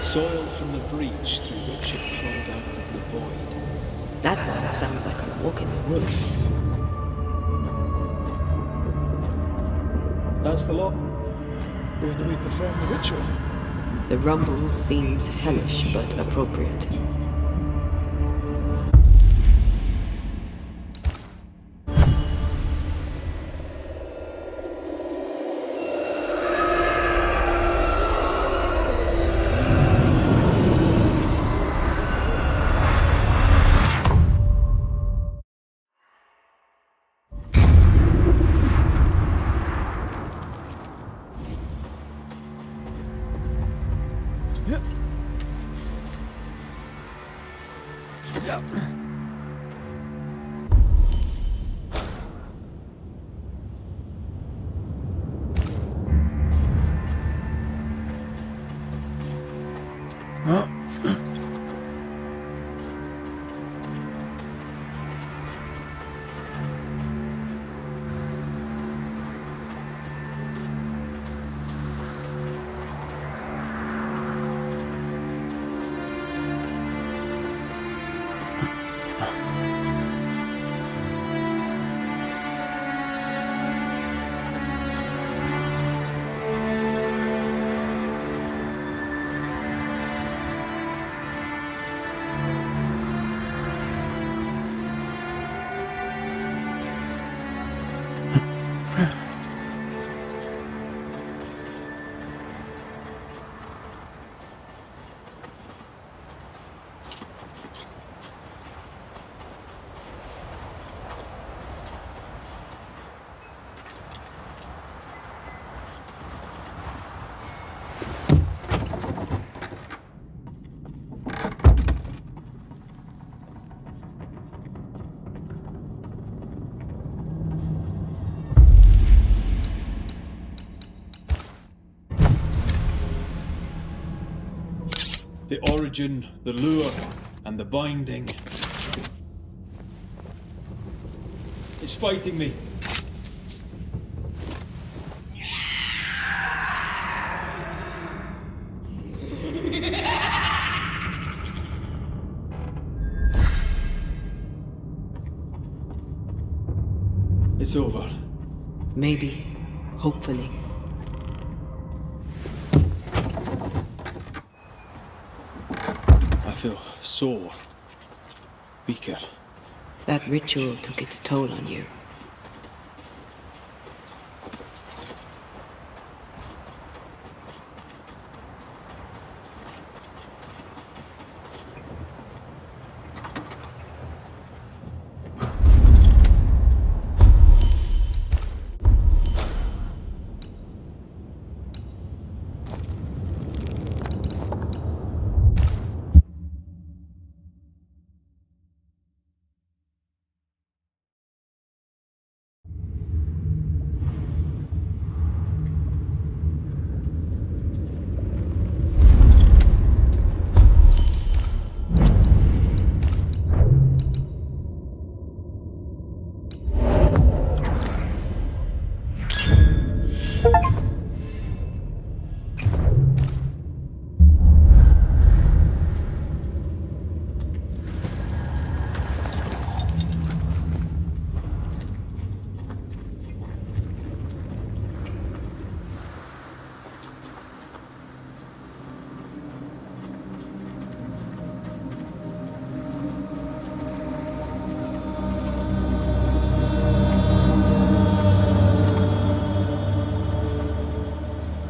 Soil from the breach through which it crawled out of the void. That one sounds like a walk in the woods. That's the lot. Where do we perform the ritual? The rumble seems hellish but appropriate. The origin, the lure, and the binding. It's fighting me. It's over. Maybe. Hopefully. I feel sore. Weaker. That ritual took its toll on you.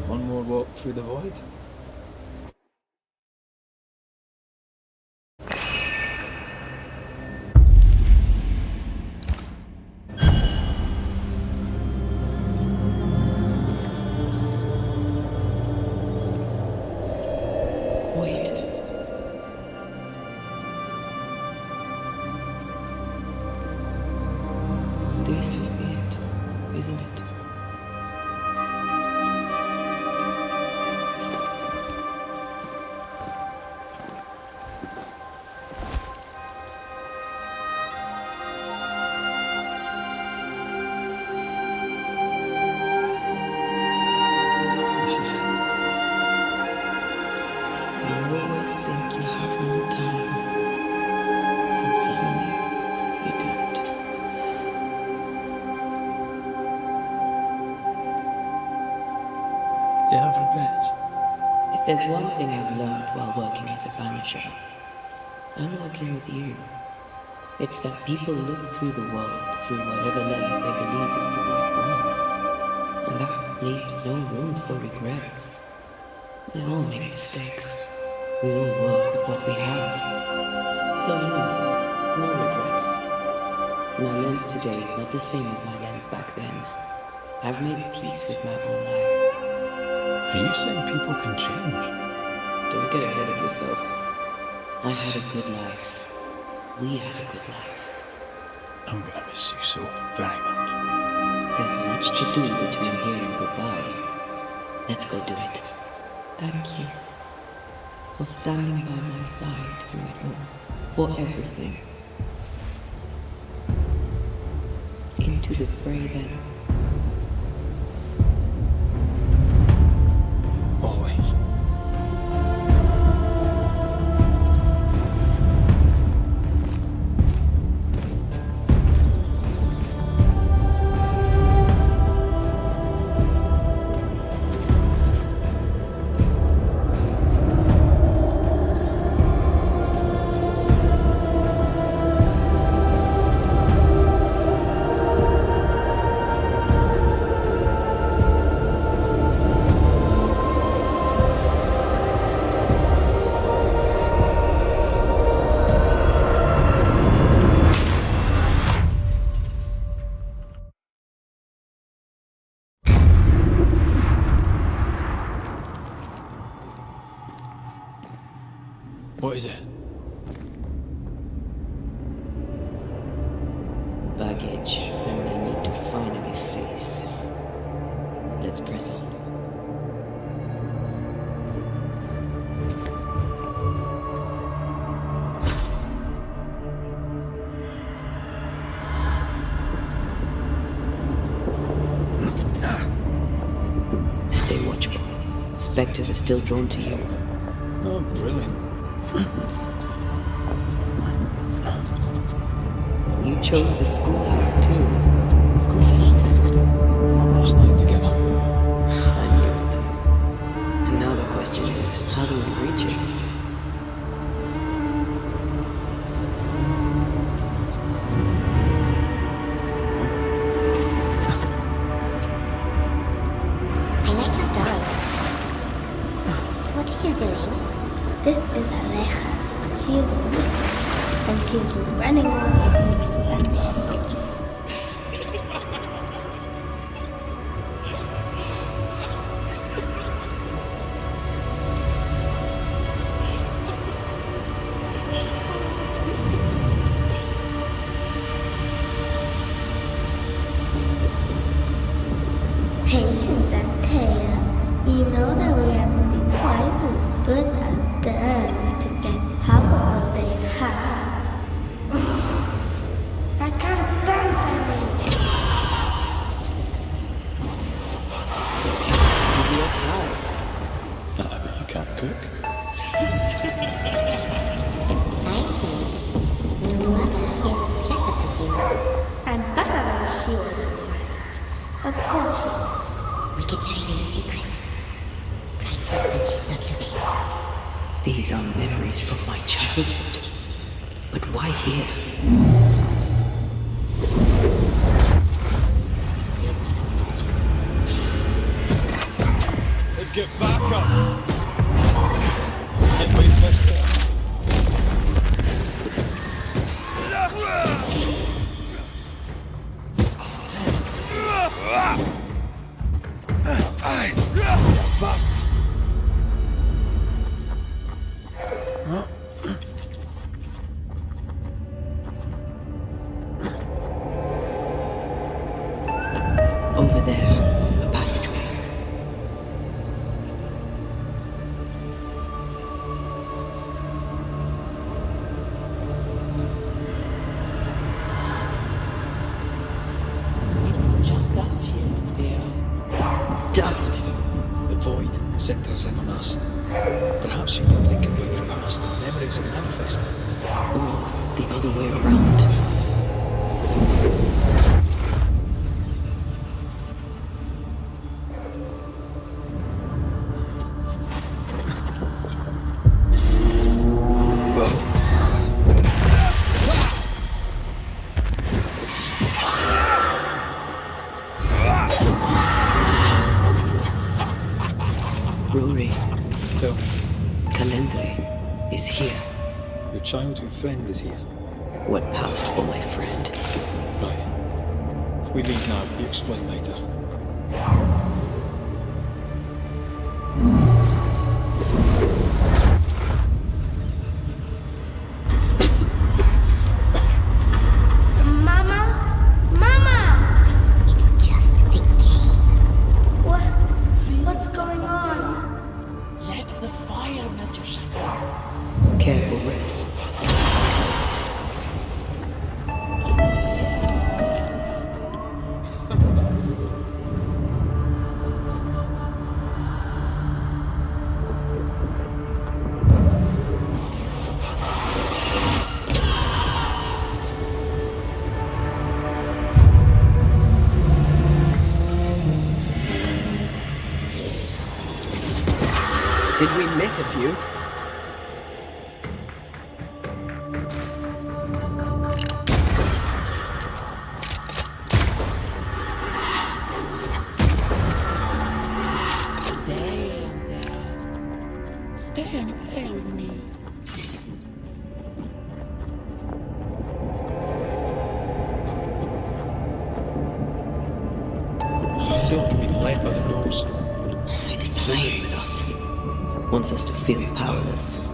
One more walk through the void. Wait. This is it, isn't it? This is it. You always think you have more time. And suddenly, you don't. Do you have revenge? If there's one thing I've learned while working as a Banisher, and working with you, it's that people look through the world through whatever lens they believe is the right one. And that leaves no room for regrets. We all make mistakes. We all work with what we have. So no regrets. My lens today is not the same as my lens back then. I've made peace with my own life. Are you saying people can change? Don't get ahead of yourself. I had a good life. We had a good life. I'm gonna miss you so very much. There's much to do between here and goodbye. Let's go do it. Thank you for standing by my side through it all. For everything. Into the fray then. Always. What is it? Baggage I may need to finally face. Let's press on. specters are still drawn to you. Oh, brilliant. You chose the schoolhouse too. Of course. One last night together. I knew it. And now the question is, how do we reach it? I like your dog. What are you doing? This is Aleja. She is a witch, and she is running away from these Spanish soldiers. Patience and care. You know that we have to be twice as good as them to get half of what they have. I can't stand anymore. Easiest how? I bet you can't cook. I think your mother is jealous of you. I'm better than she was in marriage. Of course she is. We can train in secret. Practice when she's not looking. These are memories from my childhood. But why here? Then get back up. Get my best up. Bastard. Over there, a passageway. It's just us here and there. Damn it! The void centers in on us. Perhaps you've been thinking about your past. Memories are manifesting. Or the other way around. Rory, Tell me, Calendre is here. your childhood friend is here. What passed for my friend? Right. We leave now. You explain later. Mama? Mama! It's just a game. What's going on? Let the fire melt your shackles. Careful, Red. It's close. Did we miss a few? Stay in there. Stay and play with me. I feel like I'm being led by the nose. It's playing with us. Wants us to feel powerless.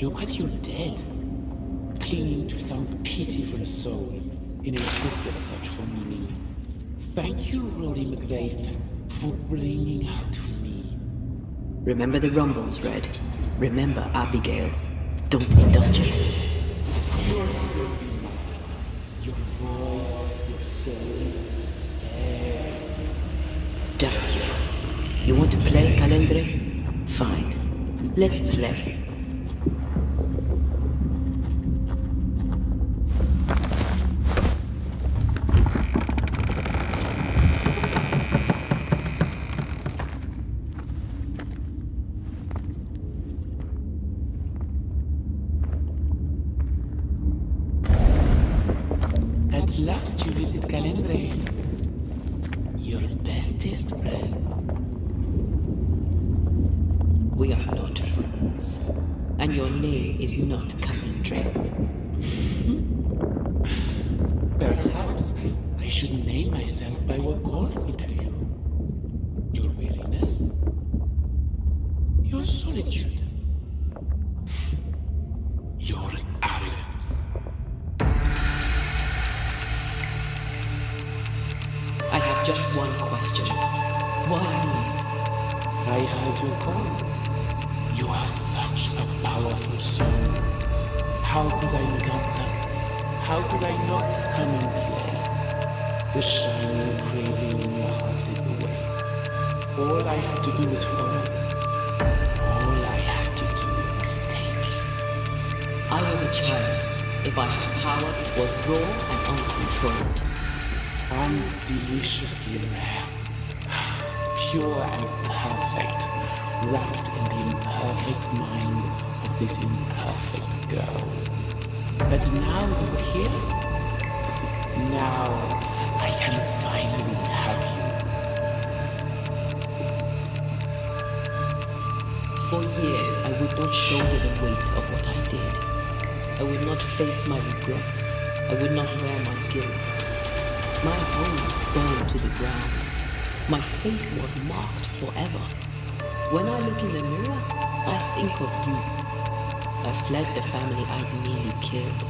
Look at you dead, clinging to some pitiful soul in a hopeless search for meaning. Thank you, Rory McVeigh, for bringing her to me. Remember the rumbles, Red. Remember Abigail. Don't indulge it. Your soul, your voice, your soul. Damn you. You want to play, Calendre? Fine. Let's play. At last you visit Calendre, your bestest friend. We are not friends. And your name is not Calendre. Perhaps I should name myself by what called me to you. Your weariness, your solitude, your arrogance. I have just one question. Why me? I heard your call. You are such a powerful soul. How could I not answer? How could I not come and play? The shining craving in your heart lit the way. All I had to do was follow. All I had to do was take. I was a child. If I had power, it was raw and uncontrolled. And deliciously rare. Pure and perfect. Wrapped in the imperfect mind of this imperfect girl. But now you're here. Now I can finally have you. For years, I would not shoulder the weight of what I did. I would not face my regrets. I would not wear my guilt. My home burned to the ground. My face was marked forever. When I look in the mirror, I think of you. I fled the family I'd nearly killed.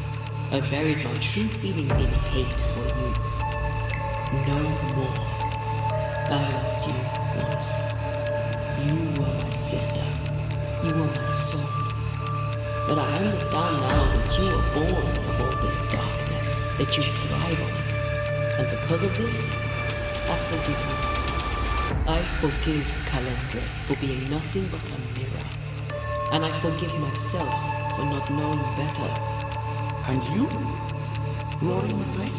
I buried my true feelings in hate for you. No more. I loved you once. You were my sister. You were my soul. But I understand now that you were born of all this darkness, that you thrive on it. And because of this, I forgive you. I forgive Calendre for being nothing but a mirror. And I forgive myself for not knowing better. And you? Rory McVeigh?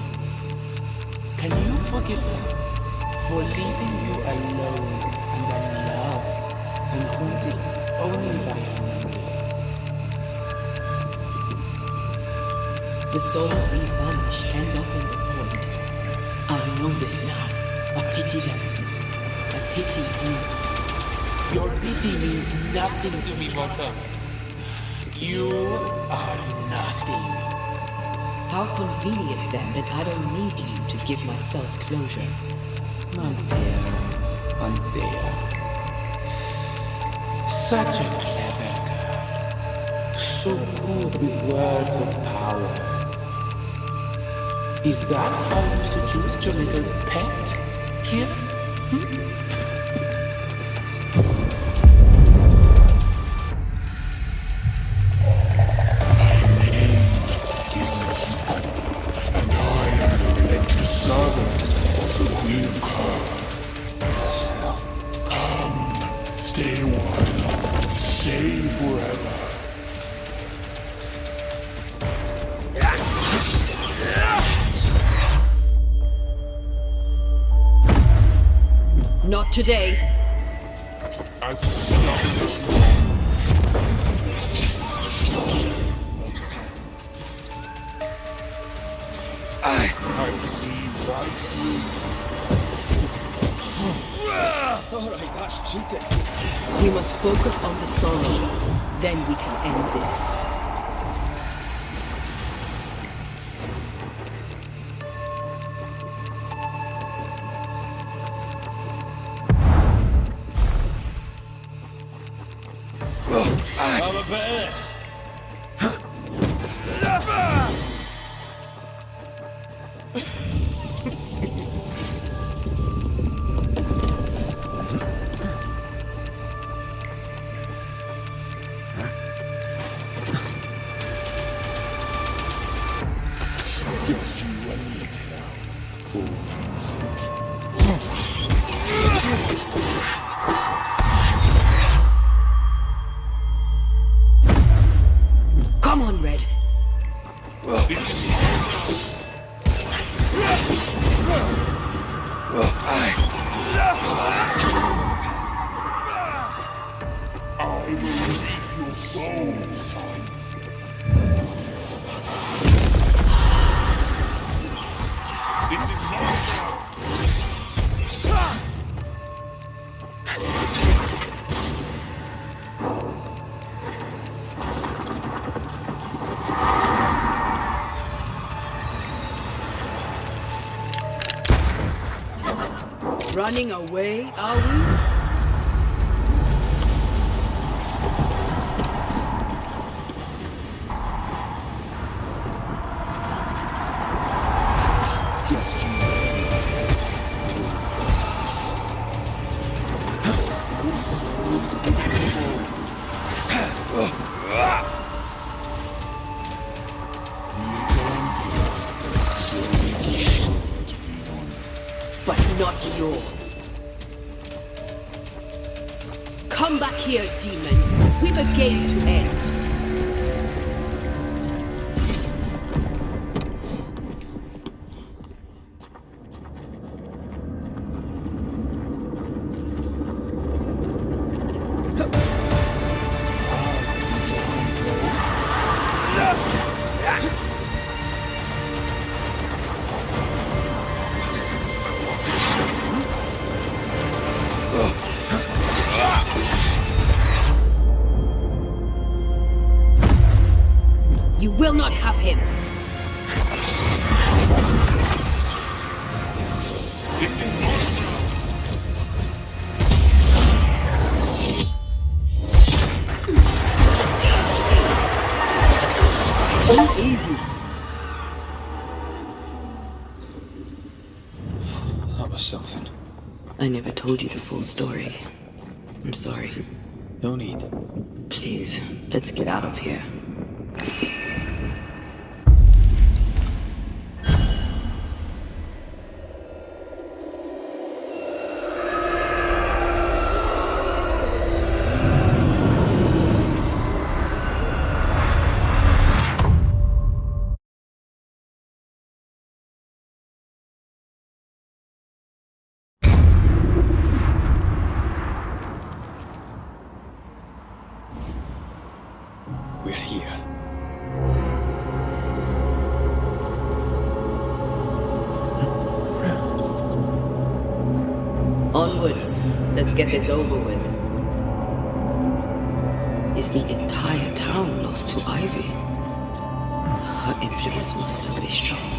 Can you forgive her for leaving you alone and unloved and haunted only by her memory? The souls we banish end up in the void. I know this now. I pity them. I pity you. Your pity means nothing to me, Mother. You are nothing. How convenient then that I don't need you to give myself closure. Antea. Such a clever girl. So good with words of power. Is that how you seduced your little pet here? Servant of the Queen of Kar. Come, stay a while, stay forever. Not today. As stubborn as you I see right through you. Alright, that's cheating. We must focus on the sorrow. Then we can end this. Have a bit of this. Come on, Red. I will reap your soul this time. This is my time. Running away, are we? Just you wait. Still needs a shoulder to lean on. But not yours. Come back here, demon. We've a game to end. You will not have him. This is my Too easy. That was something. I never told you the full story. I'm sorry. No need. Please, let's get out of here. We're here. Onwards. Let's get this over with. Is the entire town lost to Ivy? Her influence must still be strong.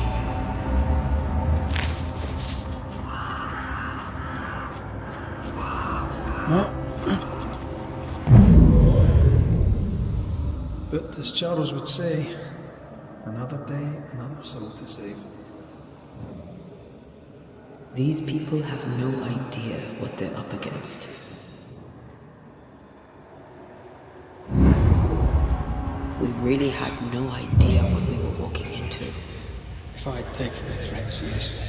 But as Charles would say, another day, another soul to save. These people have no idea what they're up against. We really had no idea what we were walking into. If I'd taken the threat seriously,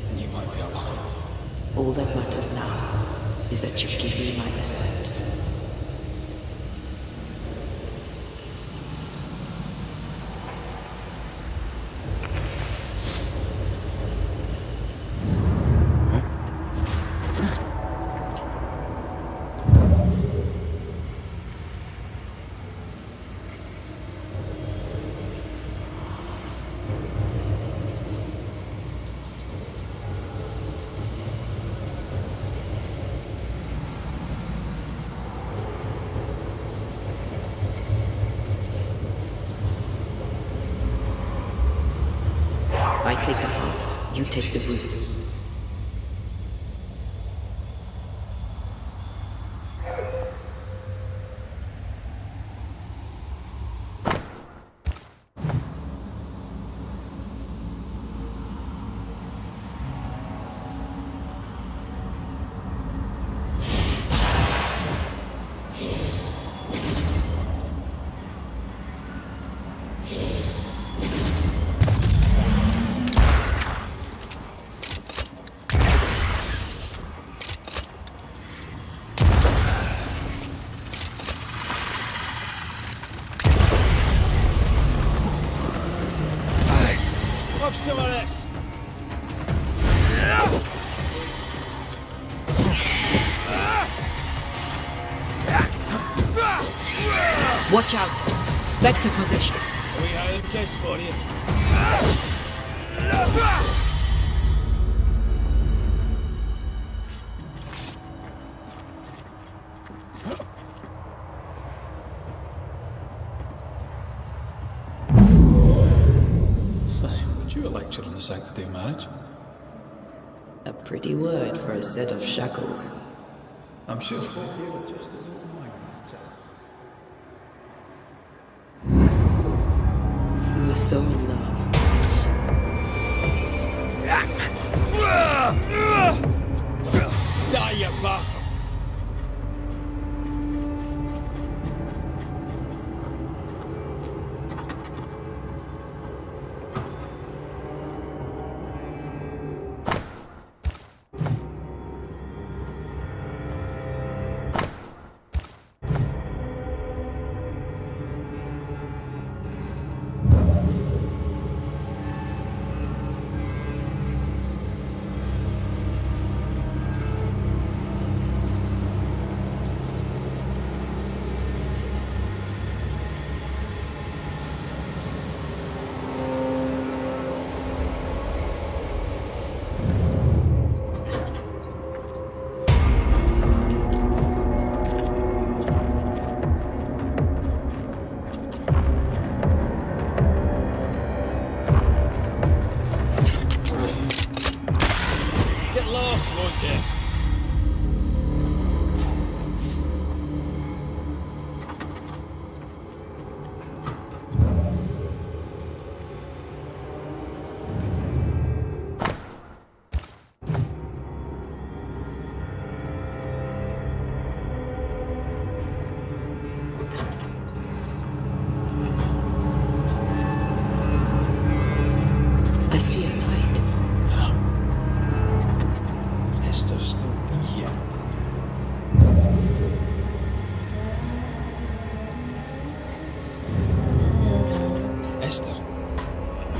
then you might be alive. All that matters now is that you give me my assent. I take the heart, you take the roots. some of this. Watch out. Spectre position. We had a guess for you. Would you a lecture on the sanctity of marriage? A pretty word for a set of shackles. I'm sure folk here are just as open-minded as Charles. You were so in love. Die, you bastard! Get lost, won't you? I see a light. How? Would Esther still be here? Esther?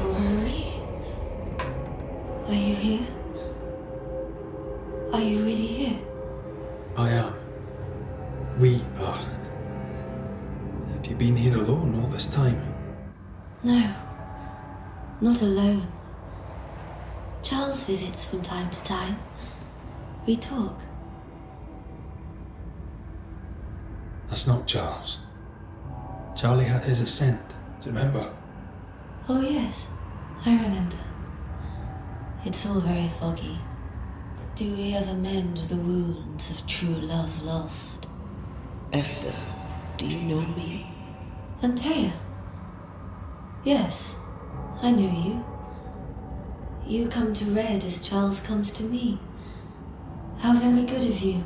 Rory? Are you here? Are you really here? I am. We are. Have you been here alone all this time? No, not alone. Charles visits from time to time. We talk. That's not Charles. Charlie had his ascent. Do you remember? Oh yes, I remember. It's all very foggy. Do we ever mend the wounds of true love lost? Esther, do you know me? Antea? Yes, I know you. You come to Red as Charles comes to me. How very good of you.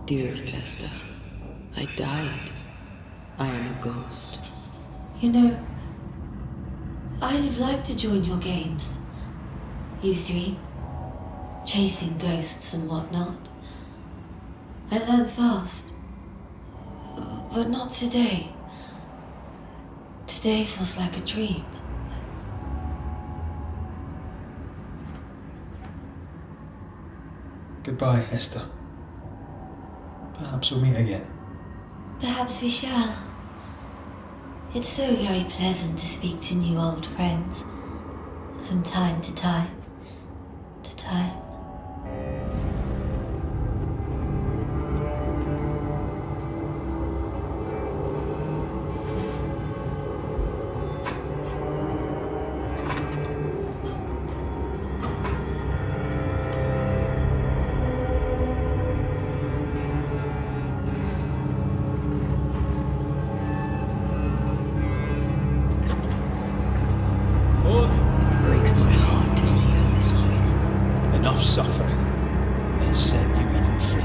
Dearest Esther, I died. I am a ghost. You know, I'd have liked to join your games. You three, chasing ghosts and whatnot. I learned fast. But not today. Today feels like a dream. Goodbye, Esther. Perhaps we'll meet again. Perhaps we shall. It's so very pleasant to speak to new old friends. From time to time. To time. Breaks my heart to see her this way. Enough suffering. Then set New Eden free.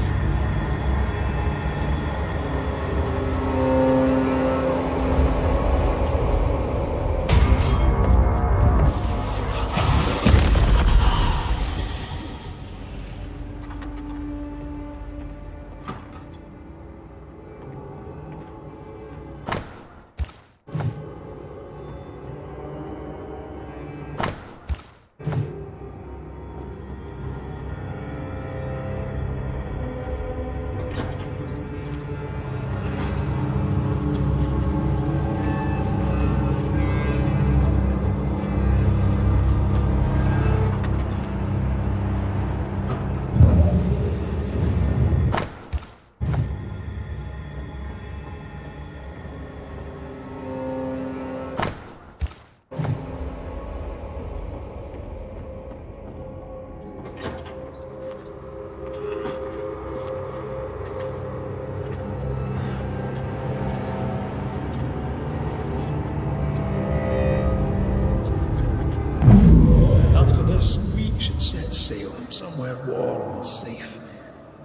somewhere warm and safe.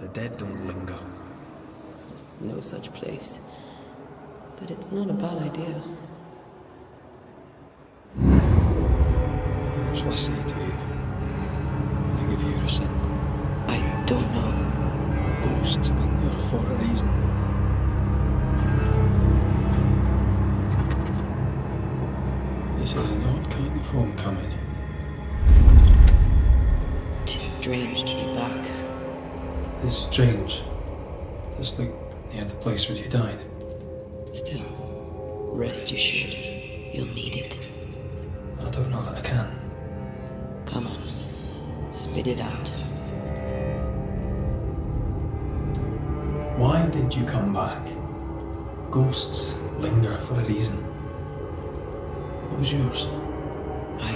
The dead don't linger. No such place. But it's not a bad idea. What shall I say to you when I give you your assent? I don't know. Ghosts linger for a reason. This is an odd kind of homecoming. Tis strange to be back. It's strange. Just like near the place where you died. Still, rest you should. You'll need it. I don't know that I can. Come on. Spit it out. Why did you come back? Ghosts linger for a reason. What was yours? I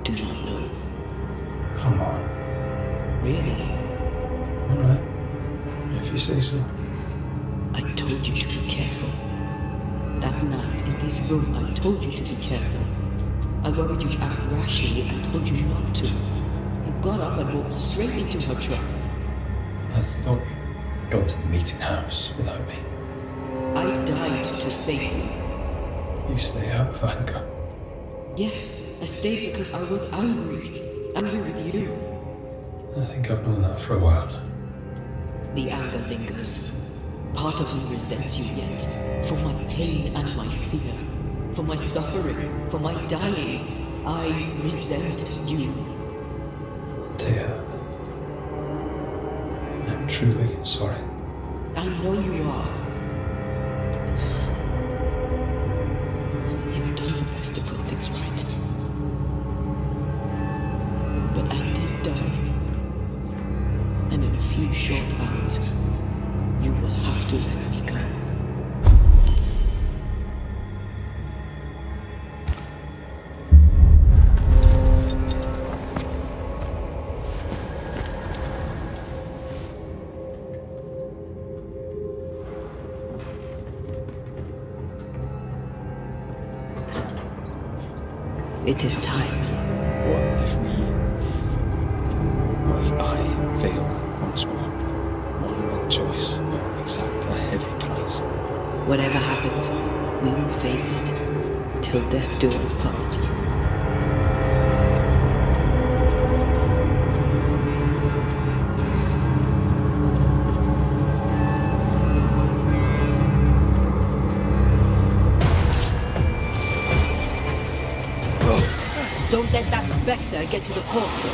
do not know. Come on. Really? Alright. If you say so. I told you to be careful. That night in this room, I told you to be careful. I worried you'd act rashly and told you not to. You got up and walked straight into her trap. I thought you'd gone to the meeting house without me. I died to save you. You stay out of anger. Yes, I stayed because I was angry. Angry with you. I think I've known that for a while now. The anger lingers. Part of me resents you yet. For my pain and my fear. For my suffering. For my dying. I resent you. Thea, I'm truly sorry. I know you are. You've done your best to put things right. But I did die. And in a few short hours, you will have to let me go. It is time. What if I fail once more? One wrong choice will exact a heavy price. Whatever happens, we will face it, till death do us part. Don't let that spectre get to the corpse.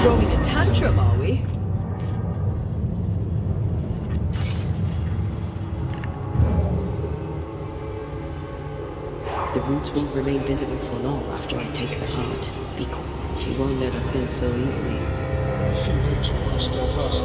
Throwing a tantrum, are we? The roots won't remain visible for long after I take her heart. Be cool. She won't let us in so easily. A few roots will still pass.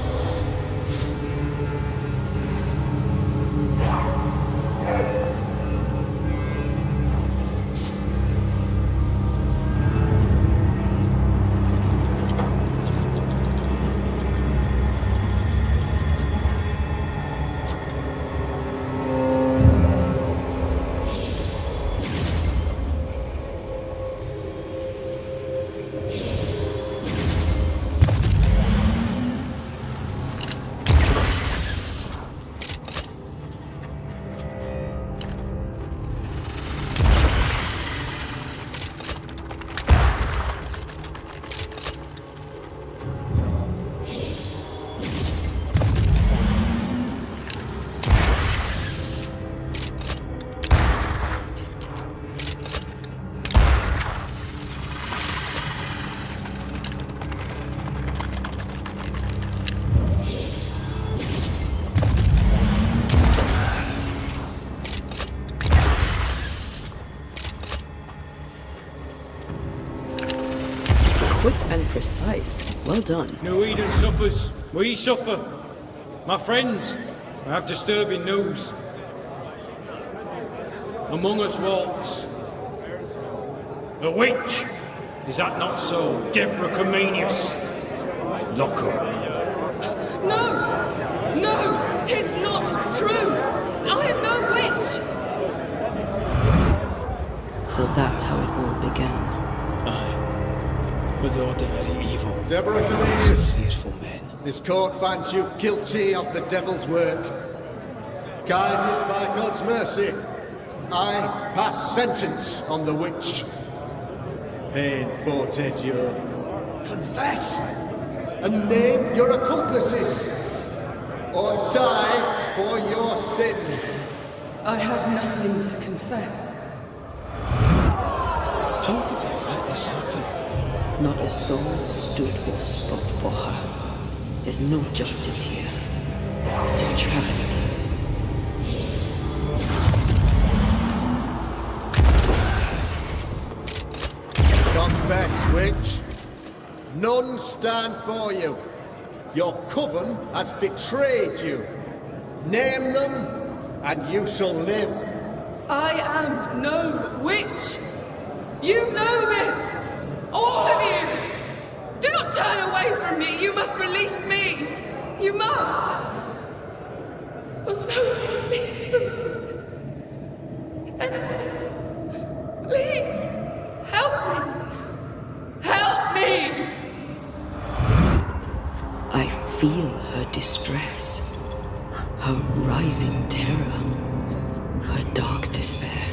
Quick and precise. Well done. New Eden suffers. We suffer. My friends, I have disturbing news. Among us walks a witch. Is that not so, Deborah Comenius? Lock her up. No! No! 'Tis not true! I am no witch! So that's how it all began. Aye. With ordinary evil. Deborah Comenius, Faithful men. this court finds you guilty of the devil's work. Guided by God's mercy, I pass sentence on the witch. Pain fortitude. Confess and name your accomplices, or die for your sins. I have nothing to confess. How could they let this happen? Not a soul stood or spoke for her. There's no justice here. It's a travesty. Confess, witch. None stand for you. Your coven has betrayed you. Name them, and you shall live. I am no witch! You know this! All of you! Do not turn away from me! You must release me! You must! Will no one speak for me? Anyone? Please! Help me! Help me! I feel her distress, her rising terror, her dark despair.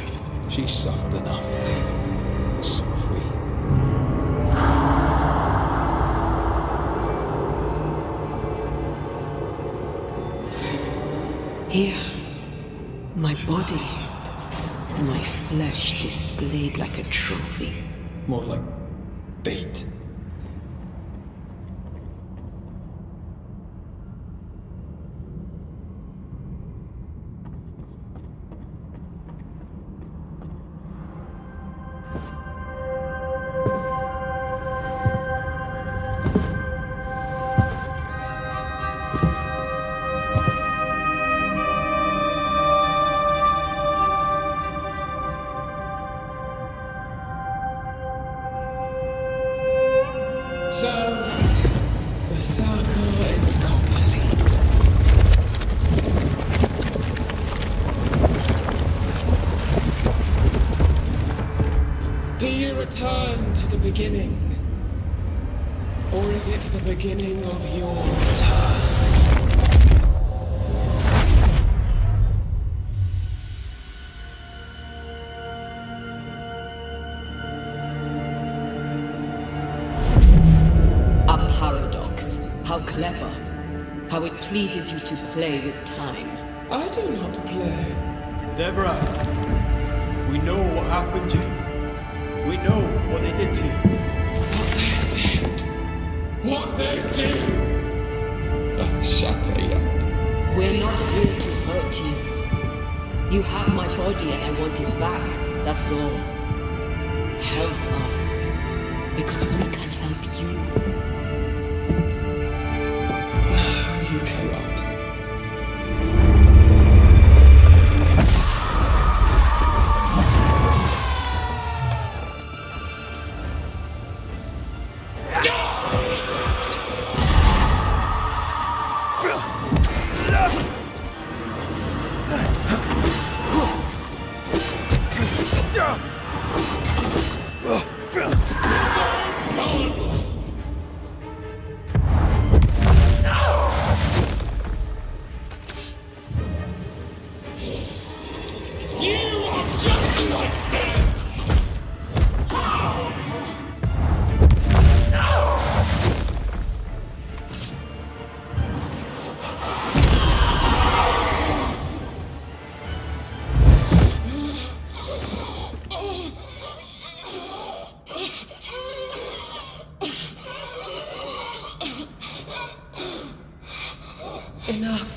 She's suffered enough. And so have we. Here, my body, my flesh displayed like a trophy. More like bait. So, the circle is complete. Do you return to the beginning? Or is it the beginning of your return? How clever. How it pleases you to play with time. I do not play. Deborah, we know what happened to you. We know what they did to you. What they did! Oh, shut up. We're not here to hurt you. You have my body and I want it back. That's all. Help us. Because we can help you. You cannot. Enough.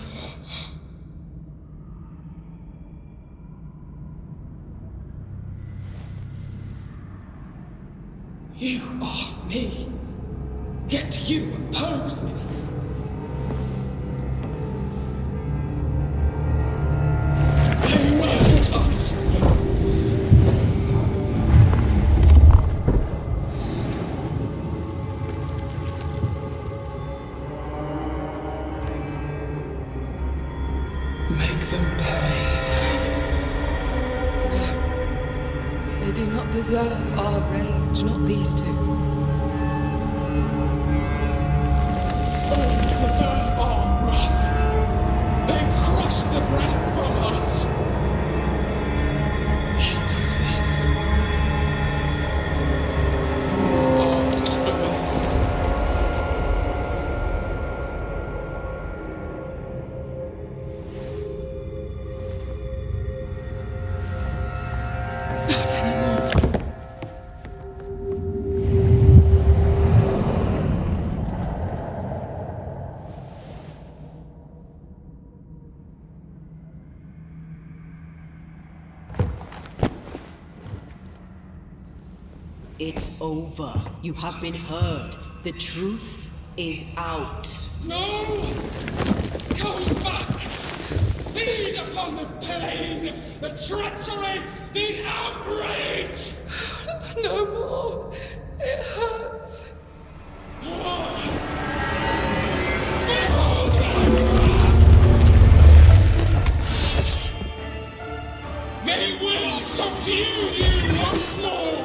You are me, yet you oppose me. They murdered us. do not deserve our rage, not these two. They deserve our wrath. They crushed the breath from us. You knew this. You asked for this. Not anymore. It's over. You have been heard. The truth is out. No! Come back! Feed upon the pain, the treachery, the outrage! No more. It hurts. Behold their wrath! They will subdue you once more!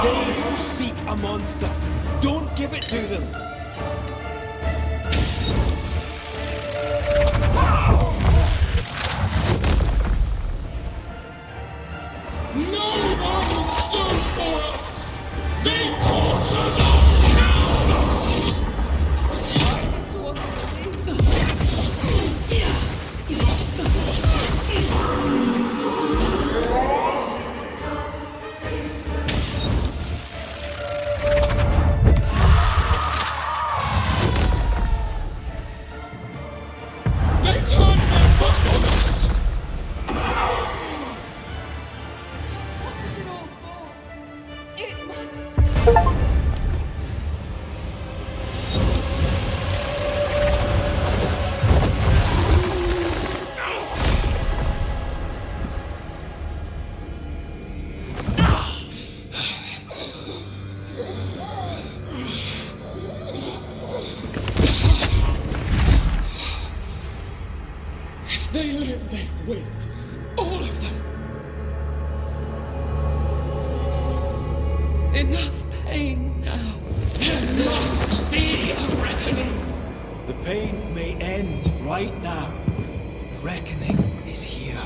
They seek a monster. Don't give it to them. No one stood for us! They tortured us, killed us! They turned their back on us! What was it all for? It must... If they live, they win. All of them. Enough pain now. There must be a reckoning. The pain may end right now. The reckoning is here.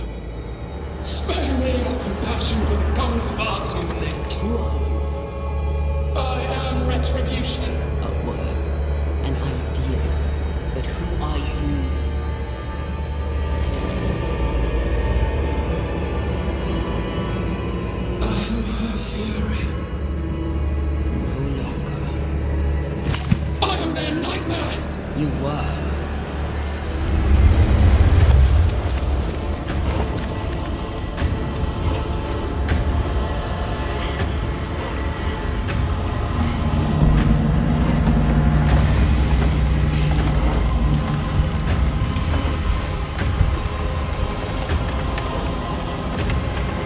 Spare me your compassion, for it comes far too late. Who are you? I am retribution. A word, an idea. But who are you? I am her fury. No longer. I am their nightmare. You were.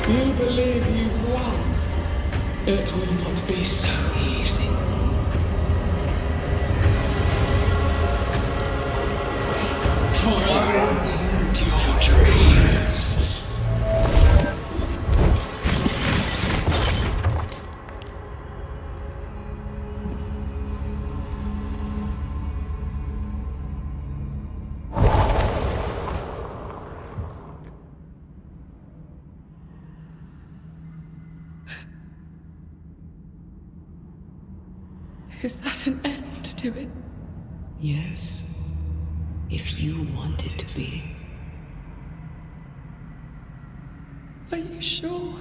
You believe you've won. It will not be so easy. For I will end your dreams. Is that an end to it? Yes. If you want it to be. Are you sure?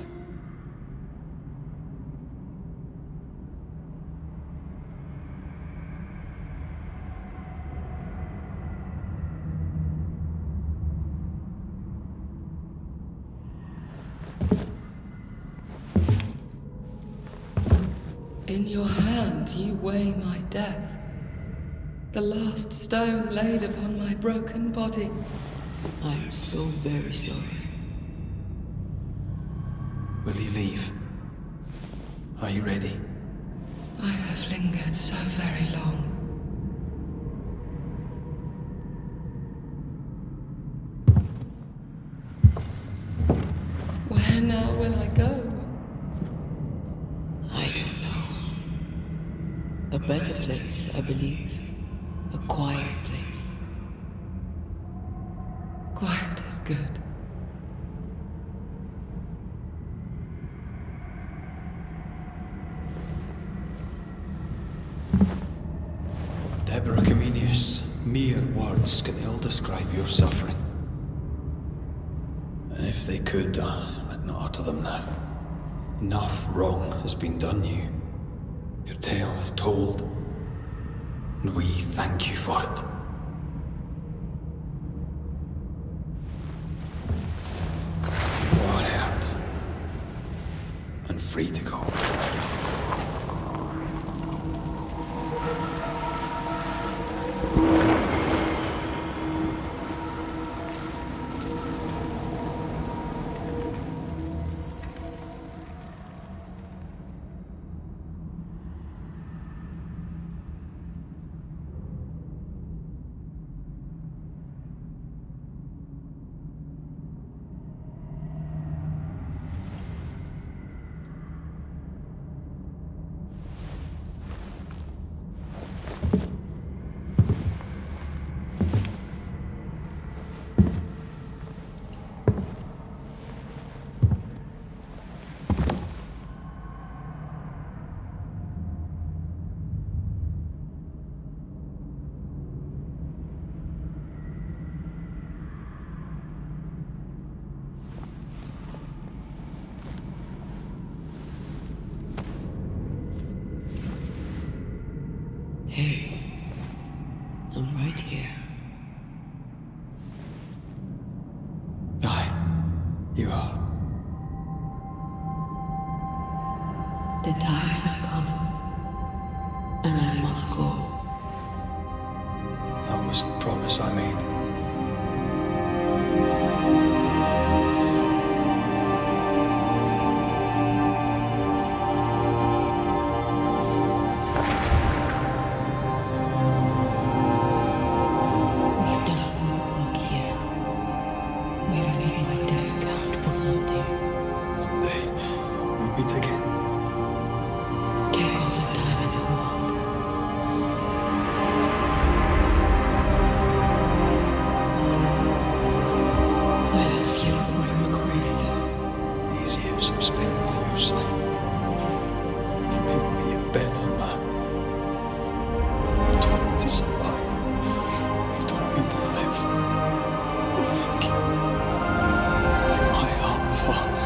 In your hand you weigh my death, the last stone laid upon my broken body. I am so very sorry. Will you leave? Are you ready? I have lingered so very long. Where now will I go? I don't know. A better place, I believe. A quiet place. Quiet is good. Deborah Comenius, mere words can ill describe your suffering. And if they could, I'd not utter them now. Enough wrong has been done you. Your tale is told, and we thank you for it. You are heard, and free to go. Hey, I'm right here. Aye, you are. The time has come, and I must go. That was the promise I made. We've done good work here. We've made my death count for something. One day, we'll meet again. Take all the time in the world. I love you, Roy McGrath. These years I've spent by your side have made me a better man. You've taught me to survive. You've taught me to live. Thank you. From my heart of hearts,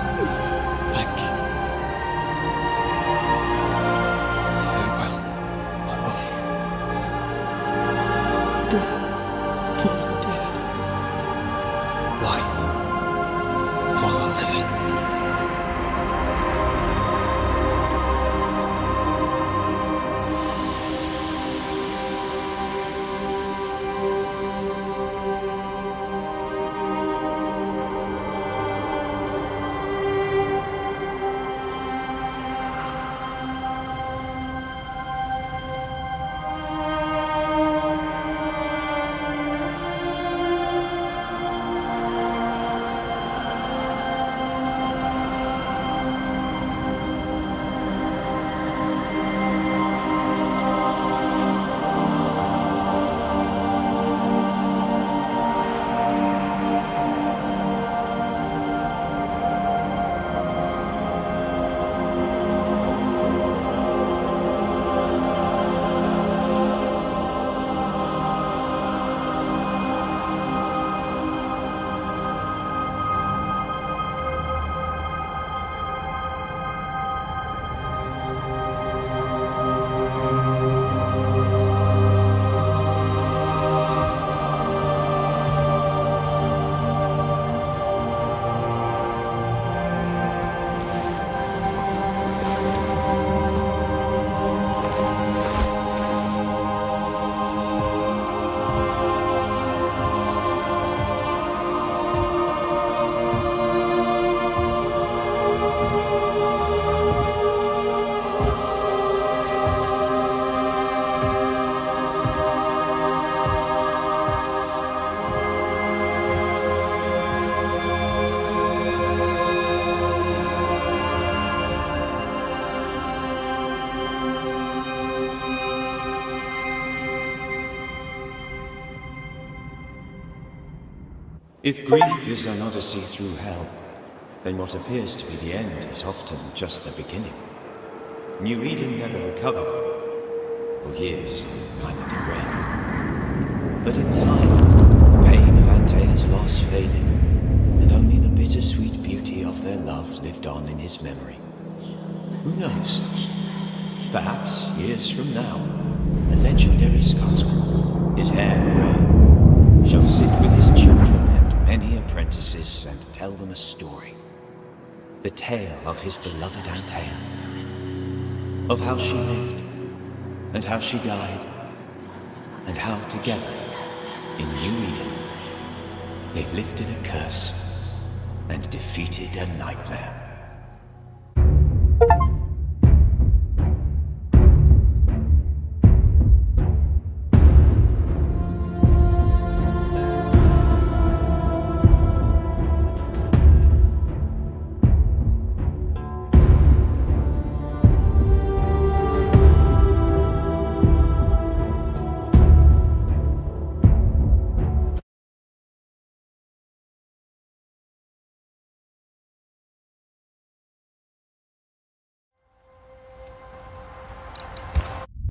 thank you. If grief is an odyssey through hell, then what appears to be the end is often just the beginning. New Eden never recovered. For years, neither did Ren. But in time, the pain of Antaea's loss faded, and only the bittersweet beauty of their love lived on in his memory. Who knows? Perhaps, years from now, a legendary Scotsman, his hair grey, shall sit with his children and many apprentices and tell them a story. The tale of his beloved Antaea. Of how she lived, and how she died, and how together, in New Eden, they lifted a curse and defeated a nightmare.